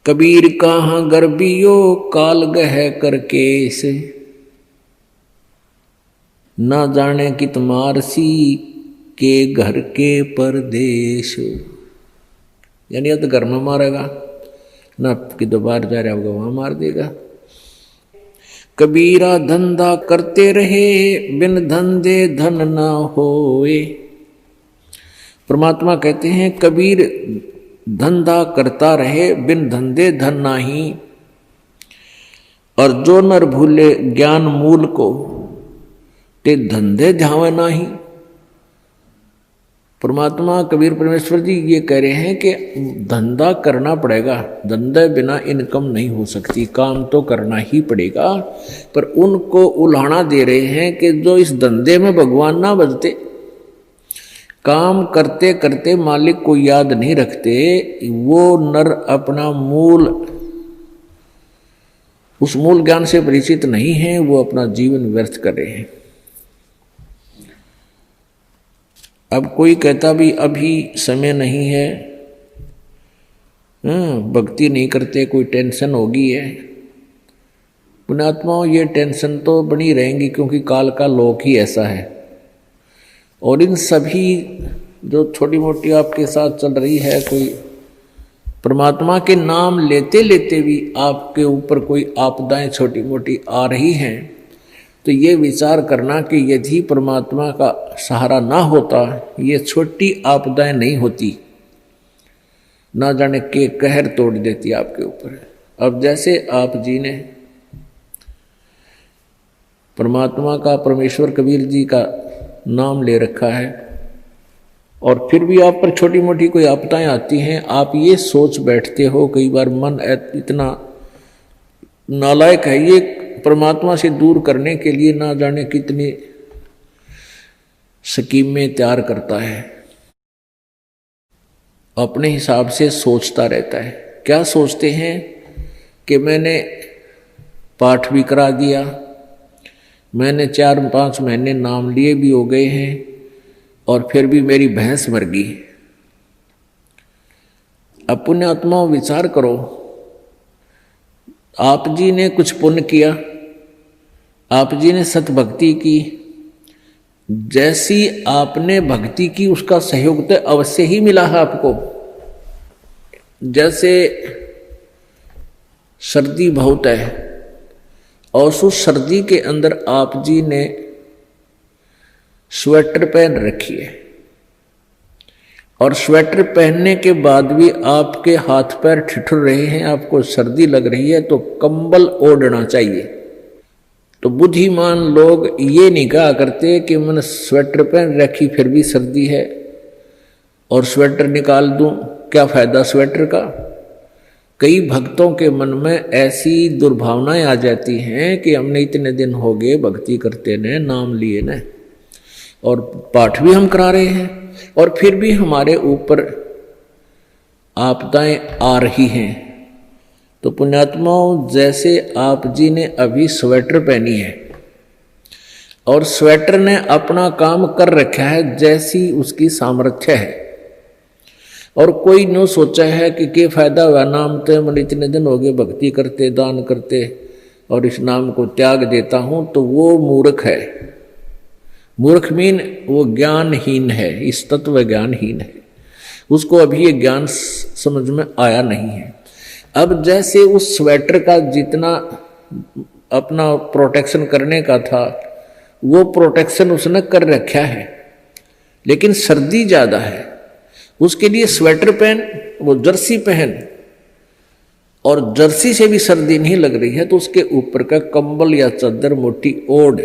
कबीर कहाँ गर्बियो काल गह करके से, ना जाने कित मारसी के घर के परदेश। यानी अब तो घर में मारेगा ना, कि दोबारा जा रहा होगा वहां मार देगा। कबीरा धंधा करते रहे बिन धंधे धन ना होए। परमात्मा कहते हैं कबीर धंधा करता रहे बिन धंधे धन नाही, और जो नर भूले ज्ञान मूल को ते धंधे ध्यावे नाही। परमात्मा कबीर परमेश्वर जी ये कह रहे हैं कि धंधा करना पड़ेगा, धंधे बिना इनकम नहीं हो सकती, काम तो करना ही पड़ेगा। पर उनको उल्हाना दे रहे हैं कि जो इस धंधे में भगवान ना बजते, काम करते करते मालिक को याद नहीं रखते, वो नर अपना मूल, उस मूल ज्ञान से परिचित नहीं है, वो अपना जीवन व्यर्थ कर रहे हैं। अब कोई कहता भी अभी समय नहीं है, भक्ति नहीं करते, कोई टेंशन होगी है। पुण्यात्माओं ये टेंशन तो बनी रहेंगी, क्योंकि काल का लोक ही ऐसा है। और इन सभी जो छोटी मोटी आपके साथ चल रही है, कोई परमात्मा के नाम लेते लेते भी आपके ऊपर कोई आपदाएं छोटी मोटी आ रही हैं, तो ये विचार करना कि यदि परमात्मा का सहारा ना होता, ये छोटी आपदाएं नहीं होती, ना जाने के कहर तोड़ देती आपके ऊपर। अब जैसे आप जी ने परमात्मा का, परमेश्वर कबीर जी का नाम ले रखा है, और फिर भी आप पर छोटी मोटी कोई आपदाएं आती हैं, आप ये सोच बैठते हो, कई बार मन इतना नालायक है, ये परमात्मा से दूर करने के लिए ना जाने कितनी स्कीमें तैयार करता है, अपने हिसाब से सोचता रहता है। क्या सोचते हैं कि मैंने पाठ भी करा दिया, मैंने 4-5 महीने नाम लिए भी हो गए हैं, और फिर भी मेरी भैंस मर गई। अब पुण्यात्माओं विचार करो, आप जी ने कुछ पुण्य किया, आप जी ने सत भक्ति की, जैसी आपने भक्ति की उसका सहयोग तो अवश्य ही मिला है आपको। जैसे सर्दी बहुत है, और उस सर्दी के अंदर आप जी ने स्वेटर पहन रखी है, और स्वेटर पहनने के बाद भी आपके हाथ पैर ठिठुर रहे हैं, आपको सर्दी लग रही है, तो कंबल ओढ़ना चाहिए। तो बुद्धिमान लोग ये नहीं कहा करते कि मैंने स्वेटर पहन रखी फिर भी सर्दी है और स्वेटर निकाल दूं, क्या फायदा स्वेटर का। कई भक्तों के मन में ऐसी दुर्भावनाएं आ जाती हैं कि हमने इतने दिन हो गए भक्ति करते ने, नाम लिए ने, और पाठ भी हम करा रहे हैं, और फिर भी हमारे ऊपर आपदाएं आ रही हैं। तो पुण्यात्माओं, जैसे आप जी ने अभी स्वेटर पहनी है और स्वेटर ने अपना काम कर रखा है जैसी उसकी सामर्थ्य है, और कोई नो सोचा है कि क्या फायदा हुआ, नाम तो मैंने इतने दिन हो गए भक्ति करते, दान करते, और इस नाम को त्याग देता हूं, तो वो मूर्ख है। मूर्ख मीन वो ज्ञानहीन है, इस तत्व ज्ञानहीन है, उसको अभी ये ज्ञान समझ में आया नहीं है। अब जैसे उस स्वेटर का जितना अपना प्रोटेक्शन करने का था वो प्रोटेक्शन उसने कर रखा है, लेकिन सर्दी ज्यादा है, उसके लिए स्वेटर पहन, वो जर्सी पहन, और जर्सी से भी सर्दी नहीं लग रही है तो उसके ऊपर का कंबल या चादर मोटी ओढ़।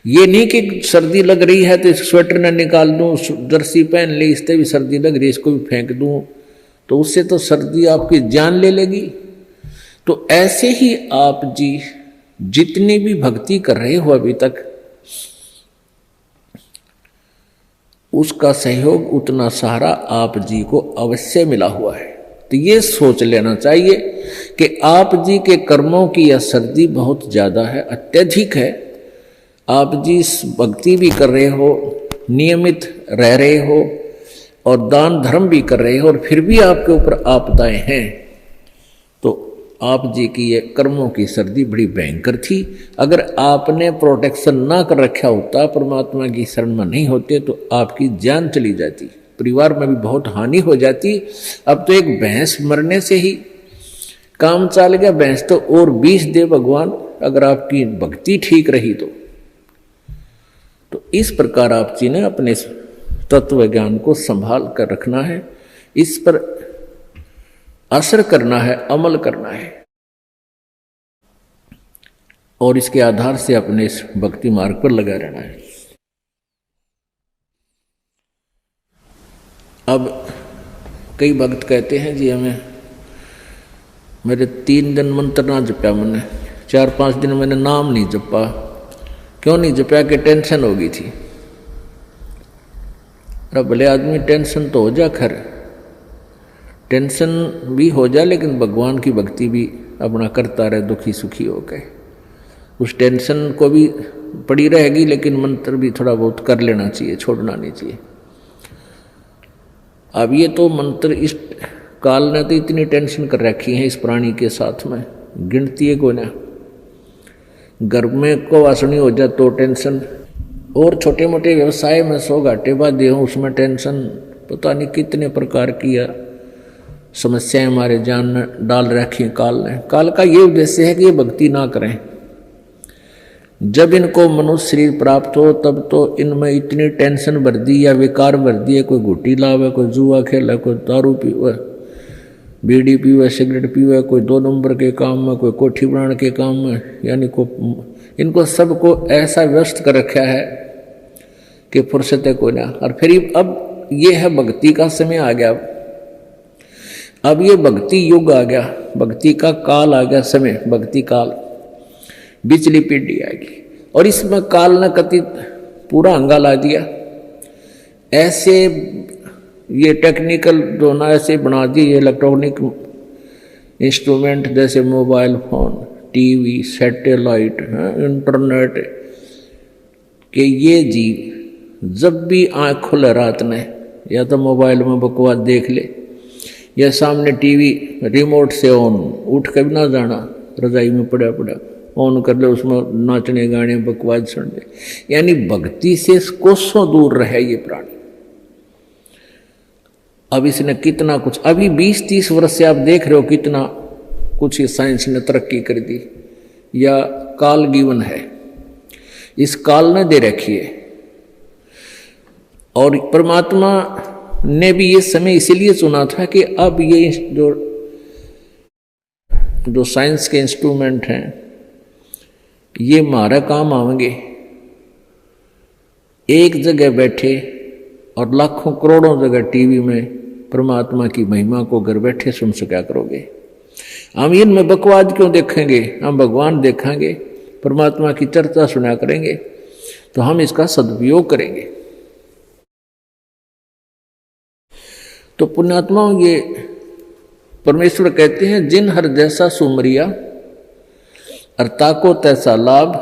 ये नहीं कि सर्दी लग रही है तो इस स्वेटर न निकाल दूं, जर्सी पहन ली, इससे भी सर्दी लग रही है इसको भी फेंक दूं, तो उससे तो सर्दी आपकी जान ले लेगी। तो ऐसे ही आप जी जितनी भी भक्ति कर रहे हो अभी तक, उसका सहयोग उतना सहारा आप जी को अवश्य मिला हुआ है। तो ये सोच लेना चाहिए कि आप जी के कर्मों की यह सर्दी बहुत ज्यादा है, अत्यधिक है। आप जी भक्ति भी कर रहे हो, नियमित रह रहे हो और दान धर्म भी कर रहे हो, और फिर भी आपके ऊपर आपदाएं हैं, तो आप जी की ये कर्मों की सर्दी बड़ी भयंकर थी। अगर आपने प्रोटेक्शन ना कर रखा होता, परमात्मा की शरण में नहीं होते, तो आपकी जान चली जाती, परिवार में भी बहुत हानि हो जाती। अब तो एक भैंस मरने से ही काम चल गया, भैंस तो और 20 दे भगवान, अगर आपकी भक्ति ठीक रही तो इस प्रकार आप जी ने अपने तत्व ज्ञान को संभाल कर रखना है, इस पर असर करना है, अमल करना है, और इसके आधार से अपने इस भक्ति मार्ग पर लगा रहना है। अब कई भक्त कहते हैं जी हमें, मेरे 3 दिन मंत्र ना जपा, मैंने 4-5 दिन मैंने नाम नहीं जपा। क्यों नहीं जपा? कि टेंशन हो गई थी। अरे भले आदमी टेंशन तो हो जा, खैर टेंशन भी हो जा, लेकिन भगवान की भक्ति भी अपना करता रहे, दुखी सुखी हो गए। उस टेंशन को भी पड़ी रहेगी, लेकिन मंत्र भी थोड़ा बहुत कर लेना चाहिए, छोड़ना नहीं चाहिए। अब ये तो मंत्र इस काल ने तो इतनी टेंशन कर रखी है इस प्राणी के साथ में, गिनती है को ना। घर में को वासनी हो जाए तो टेंशन, और छोटे मोटे व्यवसाय में 100 घाटे बाधे हों उसमें टेंशन, पता नहीं कितने प्रकार की समस्याएं हमारे जान में डाल रखी हैं काल ने। काल का ये उद्देश्य है कि ये भक्ति ना करें। जब इनको मनुष्य शरीर प्राप्त हो तब तो इनमें इतनी टेंशन भर दी या विकार भर दिए, कोई घुट्टी लावे, कोई जुआ खेले, कोई दारू पीवे, बीड़ी पीवे, सिगरेट पीवे, कोई 2 नंबर के काम में, कोई कोठी बनाने के काम में, यानी को इनको सबको ऐसा व्यस्त कर रखा है कि फुर्सत है कोई ना। और फिर अब ये है भक्ति का समय आ गया, अब ये भक्ति युग आ गया, भक्ति का काल आ गया, समय भक्ति काल, बिचली पीढ़ी आएगी, और इसमें काल ने कति पूरा हंगाला दिया। ऐसे ये टेक्निकल जो ना ऐसे बना दिए इलेक्ट्रॉनिक इंस्ट्रूमेंट, जैसे mobile phone, TV, satellite, internet, कि ये जी जब भी आँख खुले रात में या तो मोबाइल में बकवास देख ले, या सामने टीवी रिमोट से ऑन, उठ कर भी ना जाना, रजाई में पड़ा पड़ा ऑन कर ले, उसमें नाचने गाने बकवास सुन ले। यानी भक्ति से कोसों दूर रहे ये प्राणी। अब इसने कितना कुछ, अभी 20-30 वर्ष से आप देख रहे हो कितना कुछ साइंस ने तरक्की कर दी, या काल गिवन है, इस काल ने दे रखी है। और परमात्मा ने भी ये समय इसीलिए चुना था कि अब ये जो साइंस के इंस्ट्रूमेंट हैं ये हमारा काम आएंगे। एक जगह बैठे और लाखों करोड़ों जगह टीवी में परमात्मा की महिमा को घर बैठे सुन सका करोगे। हम इनमें बकवाद क्यों देखेंगे, हम भगवान देखेंगे, परमात्मा की चर्चा सुना करेंगे, तो हम इसका सदुपयोग करेंगे। तो पुण्यात्माओं, ये परमेश्वर कहते हैं जिन हर जैसा सुमरिया अर्ता को तैसा लाभ,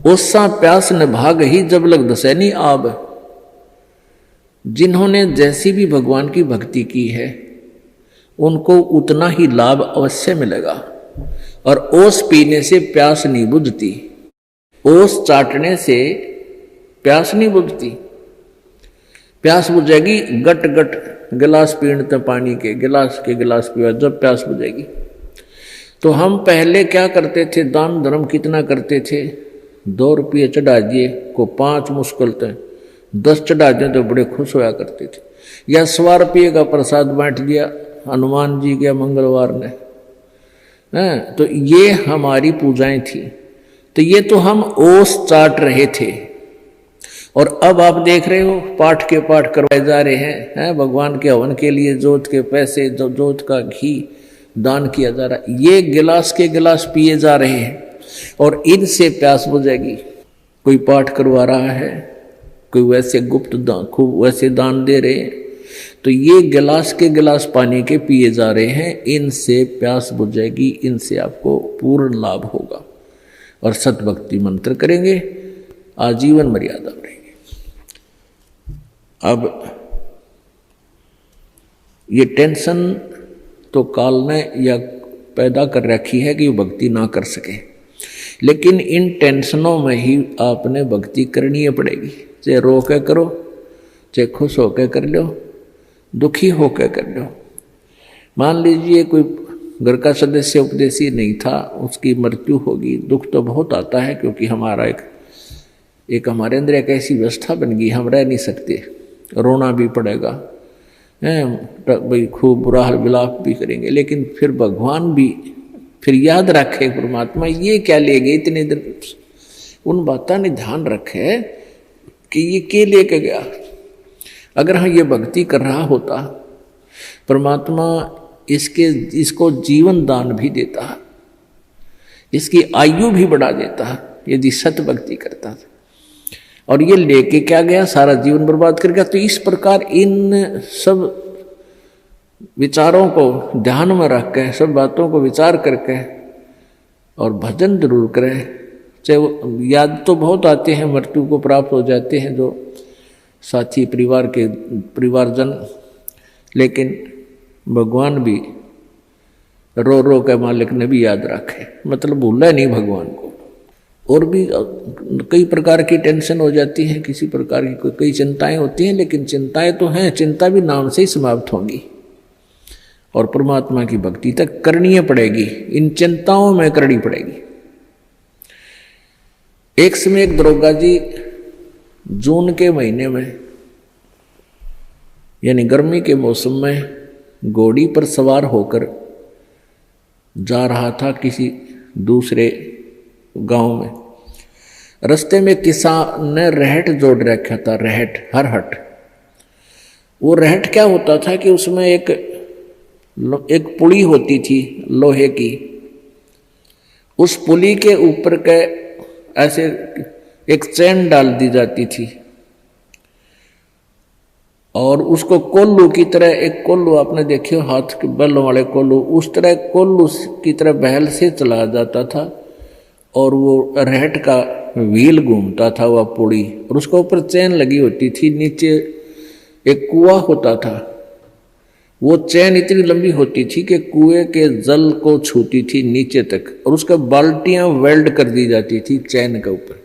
ओसा प्यास न भाग ही जब लग दसैनी आब। जिन्होंने जैसी भी भगवान की भक्ति की है उनको उतना ही लाभ अवश्य मिलेगा। और ओस पीने से प्यास नहीं बुझती, ओस चाटने से प्यास नहीं बुझती। प्यास बुझेगी गट गट गिलास पीने पानी के गिलास पिया जब प्यास बुझेगी। तो हम पहले क्या करते थे, दान धर्म कितना करते थे, 2 रुपये चढ़ा दिए को 5 मुश्किल थे, 10 चढ़ा दिए तो बड़े खुश होया करते थे। या 100 रुपये का प्रसाद बांट दिया हनुमान जी के मंगलवार ने, तो ये हमारी पूजाएं थी। तो ये तो हम ओस चाट रहे थे। और अब आप देख रहे हो पाठ के पाठ करवाए जा रहे हैं, भगवान के हवन के लिए जोत के पैसे, जोत का घी दान किया जा रहा है। ये गिलास के गिलास पिए जा रहे हैं और इनसे प्यास बुझेगी। कोई पाठ करवा रहा है, कोई वैसे गुप्त दान, खूब वैसे दान दे रहे हैं, तो ये गिलास के गिलास पानी के पिए जा रहे हैं। इनसे प्यास बुझेगी, इनसे आपको पूर्ण लाभ होगा। और सतभक्ति मंत्र करेंगे, आजीवन मर्यादा रहेंगे। अब ये टेंशन तो काल ने या पैदा कर रखी है कि वो भक्ति ना कर सके, लेकिन इन टेंशनों में ही आपने भक्ति करनी पड़ेगी। चाहे रो के करो, चाहे खुश होकर कर लो, दुखी होकर कर लो। मान लीजिए कोई घर का सदस्य उपदेशी नहीं था, उसकी मृत्यु होगी, दुख तो बहुत आता है, क्योंकि हमारा एक हमारे अंदर एक ऐसी व्यवस्था बन गई, हम रह नहीं सकते, रोना भी पड़ेगा, भाई खूब बुरा हाल विलाप भी करेंगे। लेकिन फिर भगवान भी फिर याद रखे, परमात्मा ये क्या ले गए इतने दिन, उन बातों ने ध्यान रखे कि ये क्या लेके गया। अगर हम ये भक्ति कर रहा होता, परमात्मा इसको जीवन दान भी देता, इसकी आयु भी बढ़ा देता यदि सत भक्ति करता था। और ये लेके क्या गया, सारा जीवन बर्बाद कर गया। तो इस प्रकार इन सब विचारों को ध्यान में रख के, सब बातों को विचार करके और भजन जरूर करें। चाहे वो याद तो बहुत आते हैं, मृत्यु को प्राप्त हो जाते हैं जो साथी परिवारजन, लेकिन भगवान भी रो रो के मालिक ने भी याद रखे, मतलब भूला नहीं भगवान को। और भी कई प्रकार की टेंशन हो जाती है, किसी प्रकार की कई चिंताएं होती हैं, लेकिन चिंताएं तो हैं, चिंता भी नाम से ही समाप्त होंगी और परमात्मा की भक्ति तक करनी पड़ेगी, इन चिंताओं में करनी पड़ेगी। एक समय एक दरोगा जी जून के महीने में यानी गर्मी के मौसम में घोड़ी पर सवार होकर जा रहा था किसी दूसरे गांव में। रास्ते में किसान ने रहट जोड़ रखा था, रहट हरहट। वो रहट क्या होता था कि उसमें एक पुली होती थी लोहे की, उस पुली के ऊपर के ऐसे एक चैन डाल दी जाती थी और उसको कोल्लू की तरह, एक कोल्लू आपने देखे हाथ के बैलों वाले कोल्लू, उस तरह कोल्लू की तरह बहल से चलाया जाता था और वो रहट का व्हील घूमता था वह पुड़ी, और उसके ऊपर चैन लगी होती थी। नीचे एक कुआं होता था, वो चैन इतनी लंबी होती थी कि कुएं के जल को छूती थी नीचे तक, और उसका बाल्टियां वेल्ड कर दी जाती थी चैन के ऊपर।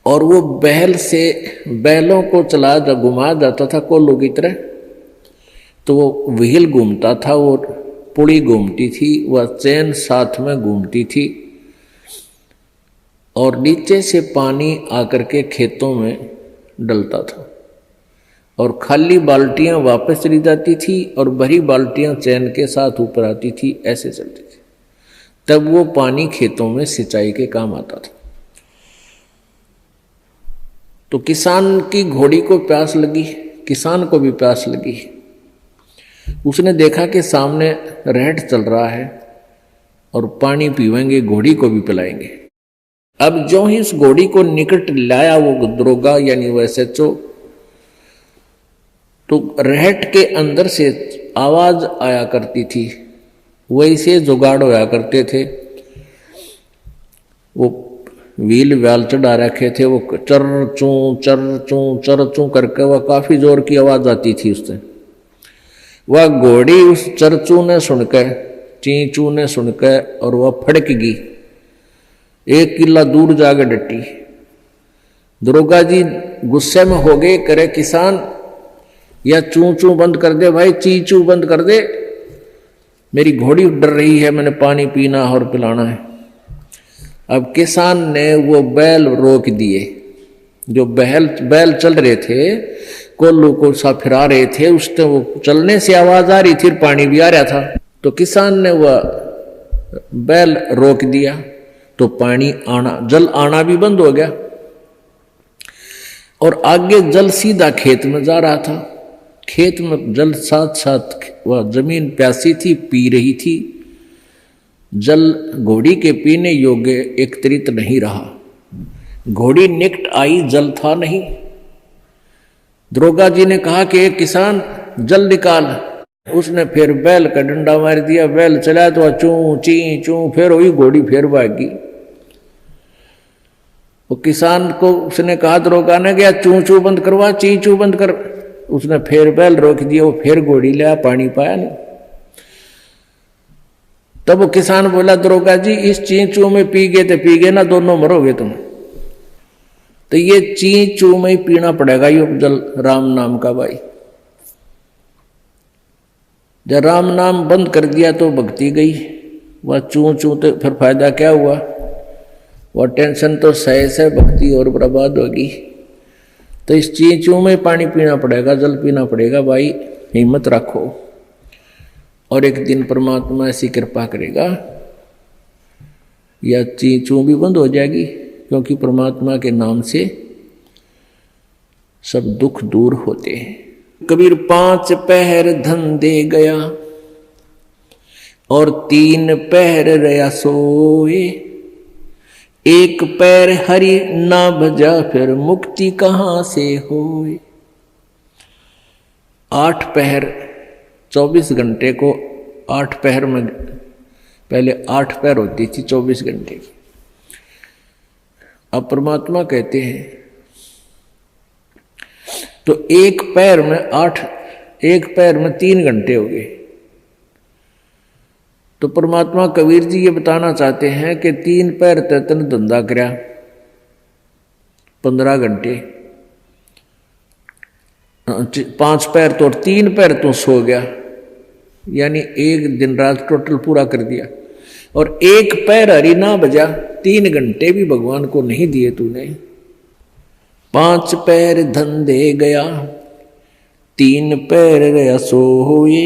और वो बैल से बैलों को चला घुमाया जाता था कोल्लू की तरह, तो वो व्हील घूमता था, वो पुड़ी घूमती थी, वह चैन साथ में घूमती थी, और नीचे से पानी आकर के खेतों में डलता था। और खाली बाल्टियां वापस चली जाती थी और भरी बाल्टियां चैन के साथ ऊपर आती थी, ऐसे चलती थी। तब वो पानी खेतों में सिंचाई के काम आता था। तो किसान की घोड़ी को प्यास लगी, किसान को भी प्यास लगी। उसने देखा कि सामने रहट चल रहा है और पानी पीवेंगे, घोड़ी को भी पिलाएंगे। अब जो ही उस घोड़ी को निकट लाया वो दरोगा यानी वह SHO, तो रहट के अंदर से आवाज आया करती थी, वैसे जुगाड़ होया करते थे। वो व्हील व्याल चढ़ा रखे थे, वो चर चू करके वह काफी जोर की आवाज आती थी उससे। वह घोड़ी उस चरचू ने सुनकर, चींचू ने सुनकर, और वह फड़क गई, 1 किला दूर जाके डटी। दरोगा जी गुस्से में हो गए, करे किसान या चू चू बंद कर दे भाई, ची चू बंद कर दे, मेरी घोड़ी डर रही है, मैंने पानी पीना और पिलाना है। अब किसान ने वो बैल रोक दिए, जो बैल चल रहे थे, कोल्लू को सा फिरा रहे थे, उससे वो चलने से आवाज आ रही थी, पानी भी आ रहा था। तो किसान ने वह बैल रोक दिया, तो पानी आना, जल आना भी बंद हो गया और आगे जल सीधा खेत में जा रहा था। खेत में जल साथ साथ वह जमीन प्यासी थी, पी रही थी। जल घोड़ी के पीने योग्य एकत्रित नहीं रहा। घोड़ी निकट आई, जल था नहीं। दरोगा जी ने कहा कि एक किसान जल निकाल। उसने फिर बैल का डंडा मार दिया, बैल चला तो चू ची चू, फिर वही घोड़ी फिर भागी। वो किसान को उसने कहा, दरोगा ने गया चू चू बंद करवा, ची चू बंद कर। उसने फिर बैल रोक दिया, वो फिर घोड़ी लिया, पानी पाया नहीं। तब वो किसान बोला, दरोगा जी इस ची चू में पी गए तो पी गए ना, दोनों मरोगे तुम। तो ये ची चू में ही पीना पड़ेगा ये जल, राम नाम का भाई। जब राम नाम बंद कर दिया तो भक्ति गई, वह चू चू तो फिर फायदा क्या हुआ, वह टेंशन तो सहे से भक्ति और बर्बाद होगी। तो इस ची चू में पानी पीना पड़ेगा, जल पीना पड़ेगा भाई, हिम्मत रखो। और एक दिन परमात्मा ऐसी कृपा करेगा, या ची चू भी बंद हो जाएगी, क्योंकि परमात्मा के नाम से सब दुख दूर होते हैं। कबीर 5 पहर धन दे गया और 3 पहर रया सोए, 1 पैर हरि ना भजा, फिर मुक्ति कहां से होए। 8 पहर 24 घंटे को 8 पहर में, पहले 8 पहर होती थी 24 घंटे की। अब परमात्मा कहते हैं तो 1 पैर में 8, 1 पैर में 3 घंटे हो गए। तो परमात्मा कबीर जी ये बताना चाहते हैं कि 3 पैर तन धंधा करया 15 घंटे, 5 पैर तो 3 पैर तो सो गया, यानी 1 दिन रात टोटल पूरा कर दिया। और 1 पैर हरि ना बजा, 3 घंटे भी भगवान को नहीं दिए तूने। 5 पैर धन दे गया, 3 पैर रया सोए,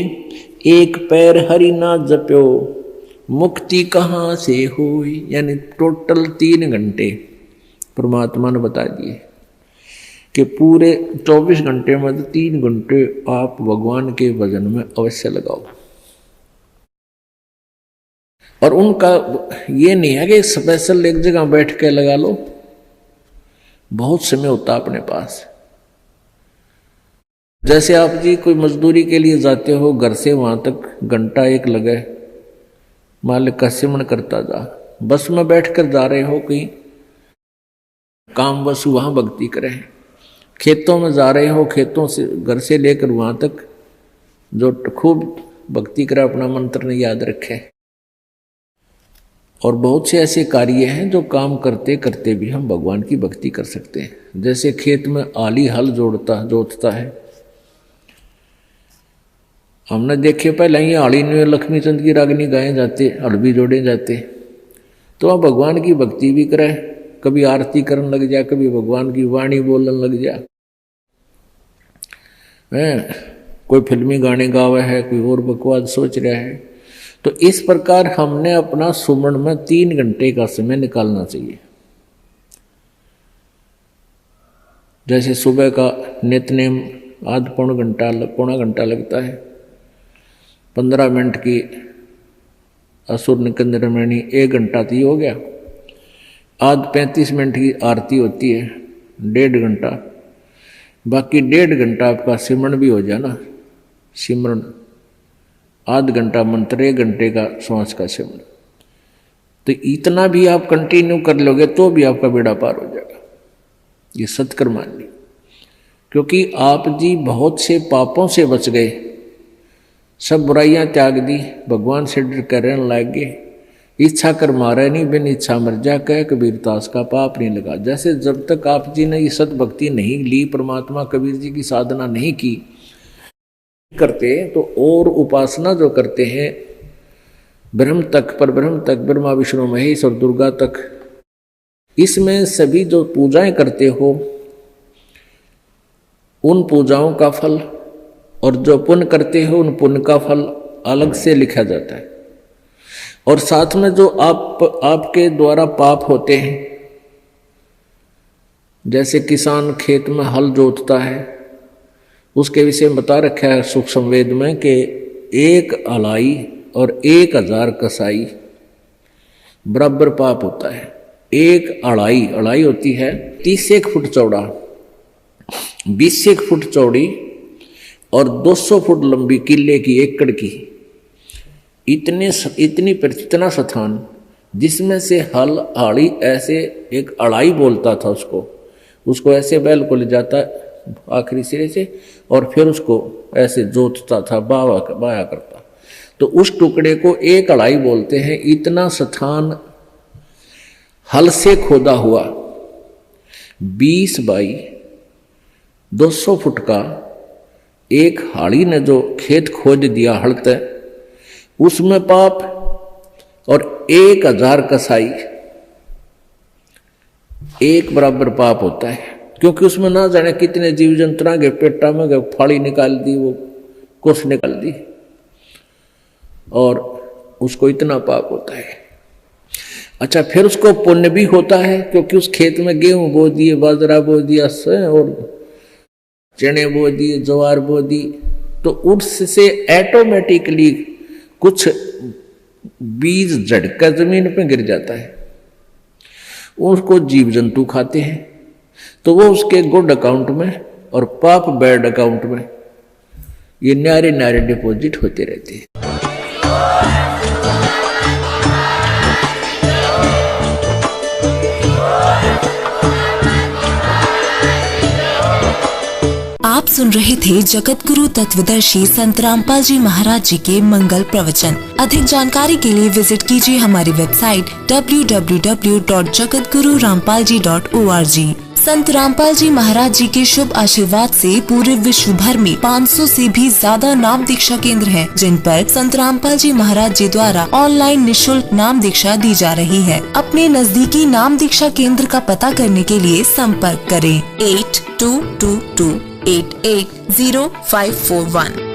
1 पैर हरि ना जप्यो, मुक्ति कहां से हुई। यानी टोटल 3 घंटे परमात्मा ने बता दिए कि पूरे 24 घंटे में 3 घंटे आप भगवान के भजन में अवश्य लगाओ। और उनका ये नहीं है कि स्पेशल एक जगह बैठ के लगा लो, बहुत समय होता अपने पास। जैसे आप जी कोई मजदूरी के लिए जाते हो, घर से वहां तक घंटा 1 लगे, मालिक का सिमरण करता जा। बस में बैठकर जा रहे हो कहीं काम, बस वहां भक्ति करें। खेतों में जा रहे हो, खेतों से घर से लेकर वहां तक जो खूब भक्ति करे, अपना मंत्र ने याद रखे। और बहुत से ऐसे कार्य हैं जो काम करते करते भी हम भगवान की भक्ति कर सकते हैं। जैसे खेत में आली हल जोतता है, हमने देखे पहले ही आली में लक्ष्मी चंद की रागनी गाए जाते, हल भी जोड़े जाते। तो आप भगवान की भक्ति भी करें, कभी आरती करने लग जाए, कभी भगवान की वाणी बोलने लग जाए। कोई फिल्मी गाने गावे है, कोई और बकवास सोच रहा है। तो इस प्रकार हमने अपना सुमन में 3 घंटे का समय निकालना चाहिए। जैसे सुबह का नित्यनेम आध पौना घंटा लगता है, 15 मिनट की असुर निकंदरमणि 1 घंटा तो हो गया, आध 35 मिनट की आरती होती है 1.5 घंटा, बाकी 1.5 घंटा आपका सिमरन भी हो जाए ना, सिमरन आध घंटा मंत्र, 1 घंटे का श्वास का सिमरन। तो इतना भी आप कंटिन्यू कर लोगे तो भी आपका बेड़ा पार हो जाएगा। ये सत्कर्म मान ली, क्योंकि आप जी बहुत से पापों से बच गए, सब बुराइयां त्याग दी, भगवान से डर कर रहने लग गए। इच्छा कर मारे नहीं, बिन इच्छा मर जा, कह कबीर दास का पाप नहीं लगा। जैसे जब तक आप जी ने ये सत भक्ति नहीं ली, परमात्मा कबीर जी की साधना नहीं की करते, तो और उपासना जो करते हैं ब्रह्म तक, पर ब्रह्म तक, ब्रह्मा विष्णु महेश और दुर्गा तक, इसमें सभी जो पूजाएं करते हो उन पूजाओं का फल और जो पुण्य करते हो उन पुण्य का फल अलग से लिखा जाता है। और साथ में जो आपके द्वारा पाप होते हैं, जैसे किसान खेत में हल जोतता है, उसके विषय में बता रखा है सूक्ष्म वेद में कि 1 अलाई और 1000 कसाई बराबर पाप होता है। 1 अड़ाई होती है 30 फुट चौड़ा, 20 फुट चौड़ी और 200 फुट लंबी, किले की, एकड़ की, इतना स्थान जिसमें से हल आड़ी ऐसे एक अड़ाई बोलता था उसको ऐसे बैल को ले जाता आखिरी सिरे से और फिर उसको ऐसे जोतता था, बाया करता। तो उस टुकड़े को 1 अड़ाई बोलते हैं। इतना स्थान हल से खोदा हुआ 20 बाई 200 फुट का एक हाड़ी ने जो खेत खोद दिया हड़ते, उसमें पाप, और 1000 कसाई 1 बराबर पाप होता है। क्योंकि उसमें ना जाने कितने जीव जंतुओं के पेटा में गए, फाड़ी निकाल दी, वो कुछ निकाल दी, और उसको इतना पाप होता है। अच्छा, फिर उसको पुण्य भी होता है, क्योंकि उस खेत में गेहूं बो दिए, बाजरा बो दिया और चने बो दिए, ज्वार बो दी, तो उससे ऑटोमेटिकली कुछ बीज झटका जमीन पे गिर जाता है, उसको जीव जंतु खाते हैं, तो वो उसके गुड अकाउंट में और पाप बैड अकाउंट में ये न्यारे डिपॉजिट होते रहते हैं। आप सुन रहे थे जगत गुरु तत्वदर्शी संत रामपाल जी महाराज जी के मंगल प्रवचन। अधिक जानकारी के लिए विजिट कीजिए हमारी वेबसाइट www.jagatgururampalji.org। संत रामपाल जी महाराज जी के शुभ आशीर्वाद से पूरे विश्व भर में 500 से भी ज्यादा नाम दीक्षा केंद्र हैं, जिन पर संत रामपाल जी महाराज जी द्वारा ऑनलाइन निशुल्क नाम दीक्षा दी जा रही है। अपने नजदीकी नाम दीक्षा केंद्र का पता करने के लिए संपर्क करें 8222880541।